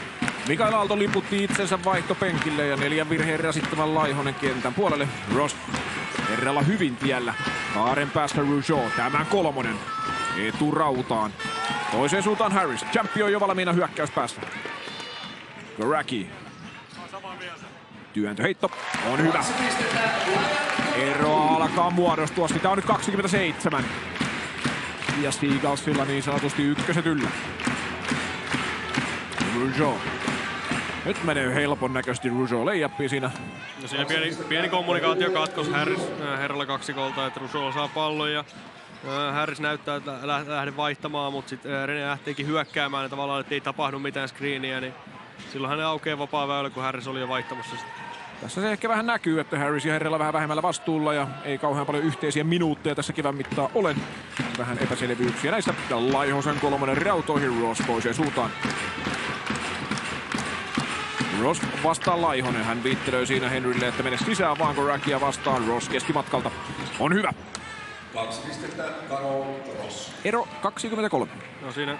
Mikael Aalto liputti itsensä vaihtopenkille ja 4 virheen rasittavan Laihonen kentän puolelle. Ross Herralla hyvin tiellä. Kaaren päästä Rougeau. Tämän 3. eturautaan. Toiseen suuntaan Harris. Champion on jo valmiina hyökkäyspäässä. Goraki. Työntöheitto on hyvä. Eroa alkaa muodostua. Sitä on nyt 27. Ja Seagullsilla niin sanotusti ykköset yllä. Rougeau. Nyt menee helpon näköisesti Rougeau leijappiin siinä. No siinä pieni kommunikaatiokatkos Herralla kaksikolta, että Rougeau saa pallon ja Harris näyttää, että lähde vaihtamaan, mutta sitten Rene lähteekin hyökkäämään ja tavallaan, että ei tapahdu mitään screeniä, niin silloin hän aukeaa vapaa väylä, kun Harris oli jo vaihtamassa sitä. Tässä se ehkä vähän näkyy, että Harris ja Herrella vähän vähemmällä vastuulla ja ei kauhean paljon yhteisiä minuutteja tässä kevään mittaan ole. Vähän epäselvyyksiä näissä. Laihosen 3. rautoihin, Ross toiseen suuntaan. Ross vastaan Laihonen. Hän viittelöi siinä Henrylle, että mene sisään vaan Gorakia vastaan. Ross keskimatkalta. On hyvä. 2 pistettä Karo Ross. Ero 23. No siinä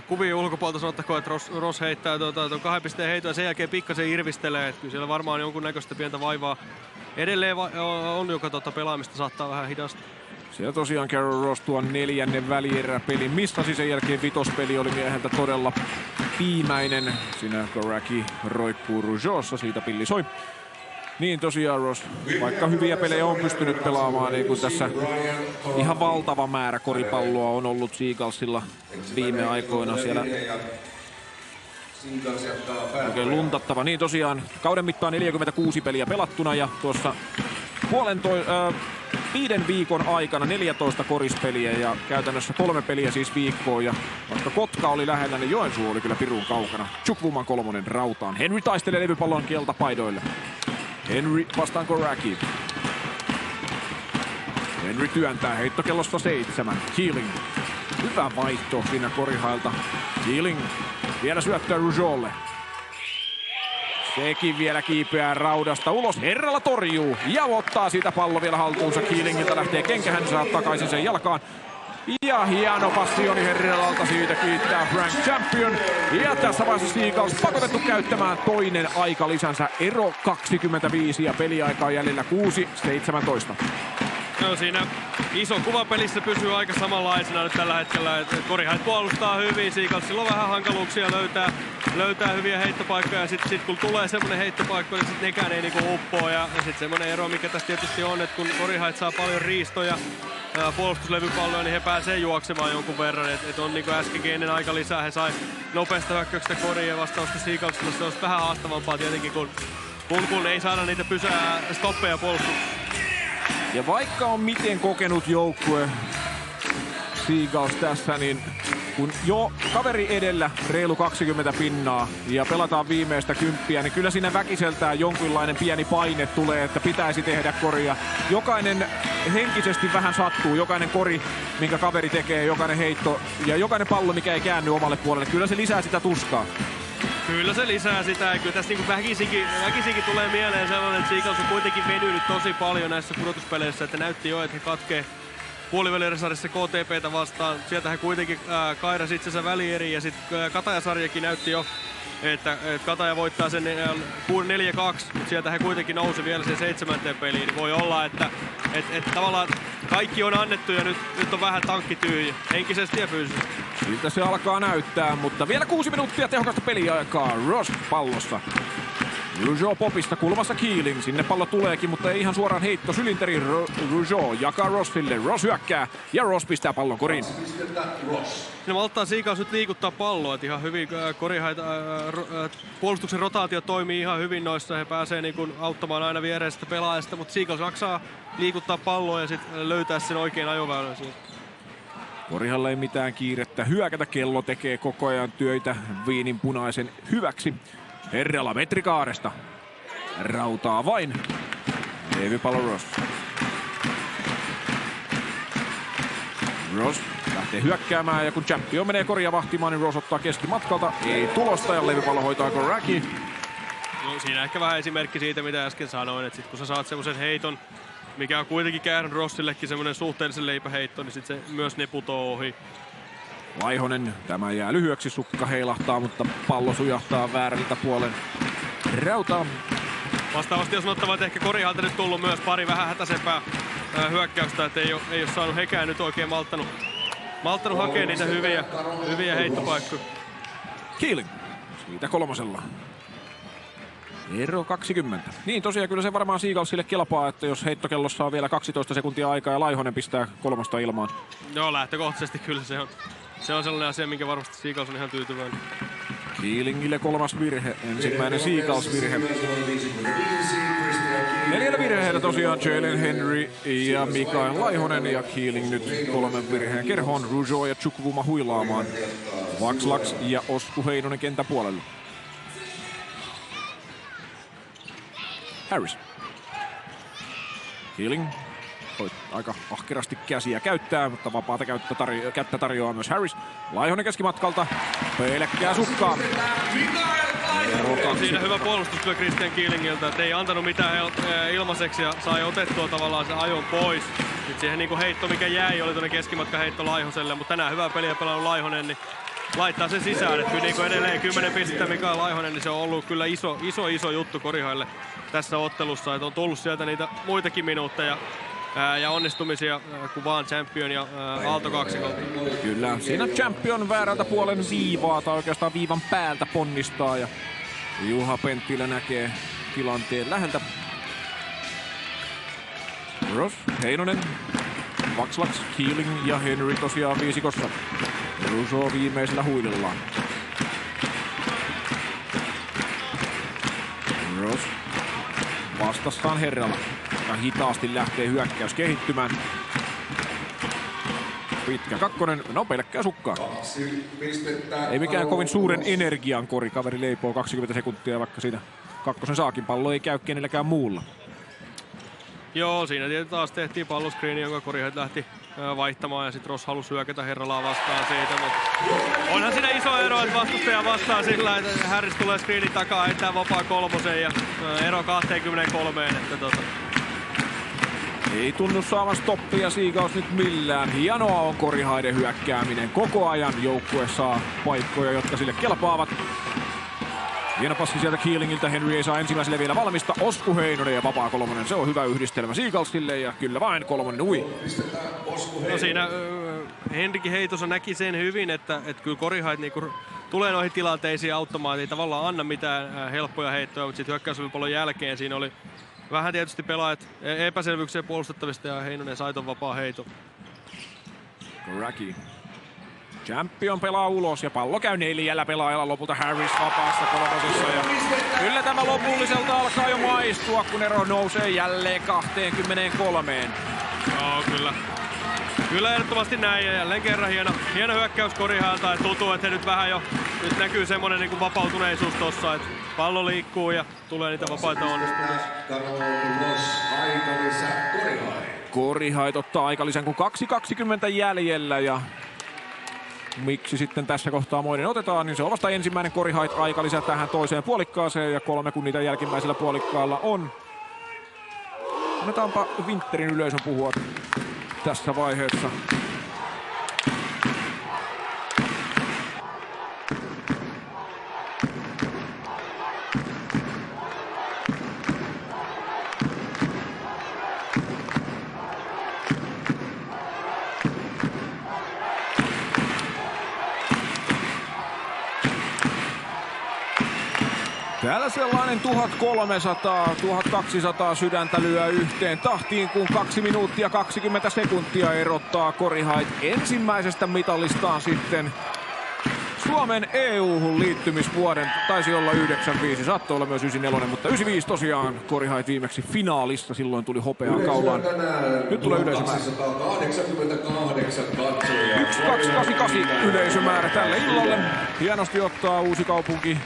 kuvien ulkopuolta sanottakoon, että Ross heittää tuon 2 pisteen heiton ja sen jälkeen pikkasen irvistelee. Että kyllä siellä varmaan jonkunnäköistä pientä vaivaa edelleen on, joka pelaamista saattaa vähän hidastaa. Siellä tosiaan Carol Ross tuon 4. välieräpelin missasi. Sen jälkeen vitospeli oli mieheltä todella piimäinen. Siinä Goraki roikkuu Rougeaussa, siitä pilli soi. Niin tosiaan Ross, vaikka hyviä pelejä on pystynyt pelaamaan, niin kun tässä ihan valtava määrä koripalloa on ollut Seagullsilla viime aikoina siellä oikein luntattava. Niin tosiaan kauden mittaan 46 peliä pelattuna ja tuossa 5 viikon aikana 14 korispeliä ja käytännössä 3 peliä siis viikkoon. Ja vaikka Kotka oli lähellä, niin Joensuu oli kyllä pirun kaukana. Chukwuman 3. rautaan. Henry taistelee levypallon keltapaidoille. Henry vastaan Goraki. Henry työntää heittokellosta 7. Keeling. Hyvä vaihto siinä Korihailta. Keeling vielä syöttää Rougeaulle. Sekin vielä kiipeää raudasta ulos. Herralla torjuu ja ottaa siitä pallo vielä haltuunsa. Keelingiltä lähtee kenkä, hän saa takaisin sen jalkaan. Ja hieno passi Joni Herralalta, siitä kiittää Frank Champion. Ja tässä vaiheessa Seagulls pakotettu käyttämään toinen aikalisänsä. Ero 25 ja peliaikaa jäljellä 6-17. No siinä iso kuva pelissä pysyy aika samanlaisena nyt tällä hetkellä. Korihait puolustaa hyvin, Seagullsilla on vähän hankaluuksia löytää hyviä heittopaikkoja. Ja sit kun tulee semmonen heittopaikka, niin sit nekään ei niinku uppoa. Ja sit semmonen ero, mikä tässä tietysti on, että kun Korihait saa paljon riistoja, puolustuslevypalloja, niin he pääsee juoksemaan jonkun verran. Et on niinku äskenkin ennen aika lisää, he sai nopeasta hyökkäyksestä Koriin ja vastausta Seagullsilla. Se olisi vähän haastavampaa tietenkin, kun ei saada niitä stoppeja puolustuksessa. Ja vaikka on miten kokenut joukkue Seagulls tässä, niin kun jo kaveri edellä reilu 20 pinnaa ja pelataan viimeistä 10, niin kyllä siinä väkiseltään jonkinlainen pieni paine tulee, että pitäisi tehdä koria. Jokainen henkisesti vähän sattuu, jokainen kori, minkä kaveri tekee, jokainen heitto ja jokainen pallo, mikä ei käänny omalle puolelle, kyllä se lisää sitä tuskaa. Kyllä se lisää sitä, ja kyllä tässä niin väkisinkin tulee mieleen sellainen, että Seagulls on kuitenkin venynyt tosi paljon näissä pudotuspeleissä, että näytti jo, että he katkee puolivälierissä KTP:tä vastaan. Sieltä he kuitenkin kairasi itsensä välieriin, ja sitten Kataja-sarjakin näytti jo, että Kataja voittaa sen 4-2, mutta sieltä he kuitenkin nousi vielä sen 7. peliin. Niin voi olla, että tavallaan kaikki on annettu ja nyt on vähän tankki tyhjä, henkisesti ja fyysisesti. Siltä se alkaa näyttää, mutta vielä 6 minuuttia tehokasta peliaikaa. Ross pallossa. Rougeau popista kulmassa Keeling. Sinne pallo tuleekin, mutta ei ihan suoraan heitto sylinteriin. Rougeau jakaa Rossille. Ross hyökkää ja Ross pistää pallon koriin. Siinä malttaa Seagulls nyt liikuttaa palloa. Että ihan hyvin puolustuksen rotaatio toimii ihan hyvin noissa. He pääsee niin kuin auttamaan aina viereisestä pelaajasta, mutta Seagulls jaksaa liikuttaa palloa ja sitten löytää sen oikein ajoväylän siitä. Korihalla ei mitään kiirettä hyökätä. Kello tekee koko ajan työtä Viinin punaisen hyväksi. Herrala metrikaaresta. Rautaa vain. Levypallo Ross. Ross lähtee hyökkäämään ja kun Champion menee koria vahtimaan, niin Ross ottaa keskimatkalta. Ei tulosta ja levypallo hoitaa Koraki. No, siinä ehkä vähän esimerkki siitä, mitä äsken sanoin, että sit kun sä saat semmoisen heiton, mikä on kuitenkin käynyt Rossillekin semmoinen suhteellisen leipäheitto, niin sit se myös ne putoo ohi. Laihonen, tämä jää lyhyeksi, sukka heilahtaa, mutta pallo sujahtaa väärältä puolen rautaa. Vastaavasti on sanottava, että ehkä Korihalta nyt tullut myös pari vähän hätäisempää hyökkäystä, että ei ole saanut hekään nyt oikein malttanut hakea niitä hyviä heittopaikkoja. Keeling siitä 3. Ero 20. Niin tosiaan kyllä se varmaan Seagullsille kelpaa, että jos heittokellossa on vielä 12 sekuntia aikaa ja Laihonen pistää 3 ilmaan. Joo, lähtökohtaisesti kyllä se on sellainen asia, minkä varmasti Seagulls on ihan tyytyväinen. Keelingille 3. virhe, ensimmäinen Seagulls-virhe. 4 virheellä tosiaan Jalen Henry ja Mikael Laihonen ja Keeling nyt 3 virheen kerhoon. Rougeau ja Chukwuma huilaamaan. Vakslaks ja Osku Heinonen kentän puolelle. Harris. Keeling aika ahkerasti käsiä käyttää, mutta vapaata kättä tarjoaa myös Harris. Laihonen keskimatkalta. Pelkkää sukkaa. Siinä hyvä puolustus kyllä Christian Keelingiltä, että ei antanut mitään ilmaiseksi ja sai otettua tavallaan sen ajon pois. Nyt siihen niin heitto, mikä jäi, oli tuonne keskimatkaheitto Laihoselle, mutta tänään hyvää peliä pelannut Laihonen, niin laittaa sen sisään. Että kyllä niin edelleen 10 pistettä Mikael Laihonen, niin se on ollut kyllä iso juttu Korihaille tässä ottelussa. Että on tullut sieltä niitä muitakin minuutteja ja onnistumisia kuin vaan Champion ja Aalto kaksikolta. Kyllä, siinä Champion väärältä puolen viivaa tai oikeastaan viivan päältä ponnistaa ja Juha Penttilä näkee tilanteen läheltä. Ross, Heinonen, Vakslaks, Keeling ja Henry tosiaan viisikossa. Rougeau viimeisellä huilillaan. Ross vastassaan Herrala. Hitaasti lähtee hyökkäys kehittymään. Pitkä kakkonen, no pelkkää sukkaa. Ei mikään kovin suuren energian kori, kaveri leipoo 20 sekuntia, vaikka siinä kakkosen saakin, pallo ei käy kenelläkään muulla. Joo, siinä tietysti taas tehtiin palloskriini, jonka Korihat lähti vaihtamaan ja sitten Ross halusi hyökätä Herralaa vastaan siitä, mutta onhan siinä iso ero, että vastustaja vastaa sillä, että Harris tulee screenin takaa, heittää vapaa 3 ja ero 23, että ei tunnu saavan stoppia Seagulls nyt millään. Hienoa on Korihaiden hyökkääminen. Koko ajan joukkue saa paikkoja, jotka sille kelpaavat. Hieno passi sieltä Keelingiltä. Henry ei saa ensimmäiselle vielä valmista. Osku Heinonen ja vapaa 3. Se on hyvä yhdistelmä Seagullsille ja kyllä vain 3 ui. No siinä Henrikin heitossa näki sen hyvin, että kyllä Korihait niinku tulee noihin tilanteisiin auttamaan. Ei tavallaan anna mitään helppoja heittoja, mutta sitten hyökkäyspallon jälkeen siinä oli vähän tietysti pelaajat epäselvyyksiä puolustettavista ja Heinonen sai ton vapaa heiton. Koraki. Champion pelaa ulos ja pallo käy 4 pelaajalla lopulta Harris vapaassa 3. Ja kyllä tämä lopulliselta alkaa jo maistua, kun ero nousee jälleen 23. Joo, kyllä. Kyllä ehdottomasti näin ja jälleen kerran hieno hyökkäys Korihailta, ja tuntuu, että nyt vähän jo nyt näkyy semmonen niin kuin vapautuneisuus tossa, että pallo liikkuu ja tulee niitä vapaita onnistumisia. Korihait ottaa aikalisän, kun 2.20 jäljellä, ja miksi sitten tässä kohtaa moinen otetaan, niin se on vasta ensimmäinen Korihait aikalisä tähän toiseen puolikkaaseen, ja 3 kun niitä jälkimmäisellä puolikkaalla on. Annetaanpa Winterin yleisön puhua tässä vaiheessa. Täällä sellainen 1300-1200 sydäntä lyö yhteen tahtiin, kun 2 minuuttia 20 sekuntia erottaa Korihait ensimmäisestä mitalistaan sitten Suomen EU-hun liittymisvuoden. Taisi olla 95, saattoi olla myös 94, mutta 95 tosiaan Korihait viimeksi finaalissa, silloin tuli hopeaa kaulaan. Nyt tulee yleisömäärä. 1288 yleisömäärä tälle illalle. Hienosti ottaa Uusikaupunki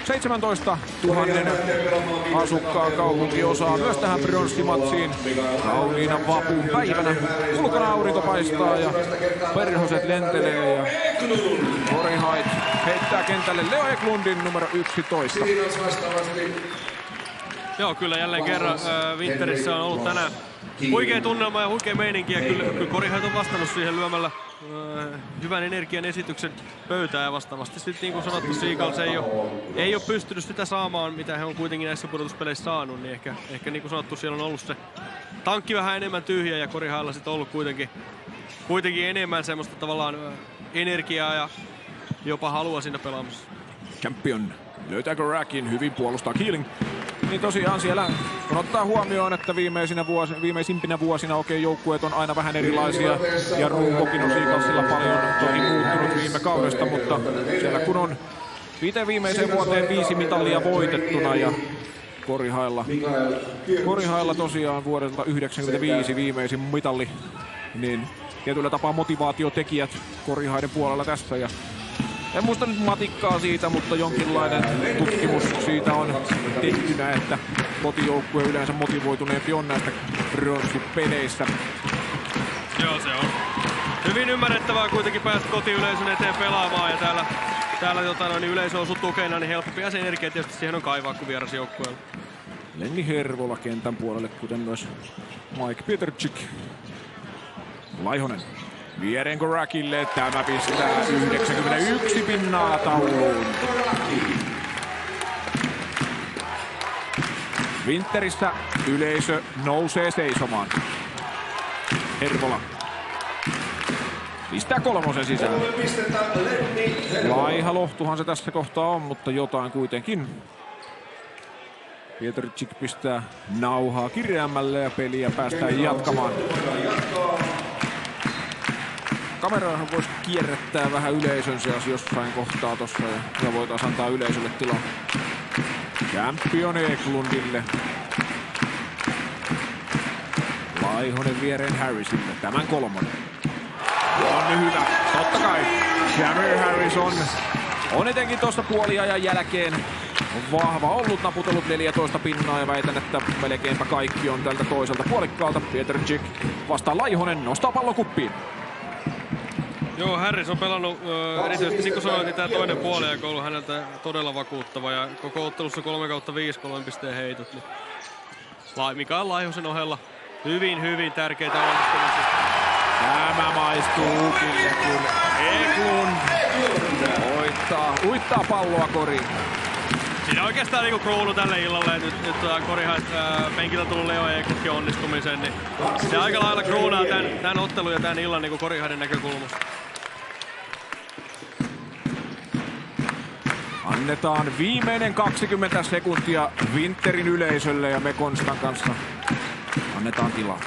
17 000 asukkaan kaupunki osaa myös tähän pronssimatsiin kauniina vapun päivänä. Ulkona aurinko paistaa ja perhoset lentelee ja Korihait heittää kentälle Leo Eklundin numero 11. Joo, kyllä jälleen kerran Winterissä on ollut tänään huikea tunnelma ja huikea meininki, ja kyllä Korihait on vastannut siihen lyömällä hyvän energian esityksen pöytään, ja vastaavasti sitten niin kuin sanottu, Seagulls ei ole pystynyt sitä saamaan, mitä he on kuitenkin näissä pudotuspeleissä saanut, niin ehkä niin kuin sanottu, siellä on ollut se tankki vähän enemmän tyhjä, ja Korihailla sitten ollut kuitenkin enemmän semmoista tavallaan energiaa ja jopa halua siinä pelaamassa. Champion löytääkö Rackin, hyvin puolustaa Keeling. Niin tosiaan siellä kun ottaa huomioon, että viimeisimpinä vuosina joukkueet on aina vähän erilaisia ja runkokin on Seagullsilla paljon toki muuttunut viime kaudesta, mutta siellä kun on viimeiseen vuoteen 5 mitalia voitettuna ja Korihailla tosiaan vuodelta 1995 viimeisin mitalli, niin tietyllä tapaa motivaatiotekijät Korihaiden puolella tässä. Ja en muista nyt matikkaa siitä, mutta jonkinlainen tutkimus siitä on tehtynä, että kotijoukkue yleensä motivoituneempi on näistä pronssipeleissä. Joo, se on hyvin ymmärrettävää kuitenkin päästä kotiyleisön eteen pelaamaan, ja täällä niin yleisö on sut tukena, niin helpompi ja se energia tietysti siihen on kaivaa kuin vierasjoukkueella. Lenni Hervola kentän puolelle, kuten myös Mike Peterczyk. Laihonen viereen Rackille, tämä pistää 91 pinnaa tauluun. Winterissä yleisö nousee seisomaan. Hervola pistää 3 sisään. Laiha lohtuhan se tässä kohtaa on, mutta jotain kuitenkin. Peterczyk pistää nauhaa kireämmälle ja peliä päästään jatkamaan. Kamerahan voisi kierrättää vähän yleisön seassa jossain kohtaa tossa ja voitaisiin antaa yleisölle tilaa. Champion Eklundille. Laihonen viereen Harrisille. Tämän 3. On hyvä. Totta kai. Jamir Harris on etenkin tuosta puoliajan jälkeen vahva ollut, naputellut 14 pinnaa ja väitän, että melkeinpä kaikki on tältä toiselta puolikkaalta. Peterczyk vastaa Laihonen, nostaa pallokuppiin. Joo, Harris on pelannut erityisesti, niin kuin sanoin, niin tämä toinen puoliaika on ollut häneltä todella vakuuttava, ja koko ottelussa 3/5 3 pisteen heitot. Niin Mikael Laihosen ohella hyvin tärkeitä onnistumisia. Tämä maistuu Ukille, kun Eklund uittaa palloa koriin. Siinä oikeastaan niinku kruunu tälle illalle, nyt Korihait penkiltä tullut Leo Eklundkin onnistumisen, niin se aika lailla kruunaa tämän ottelun ja tämän illan niinku Korihaiden näkökulmasta. Annetaan viimeinen 20 sekuntia Winterin yleisölle ja me Konstan kanssa annetaan tilaa.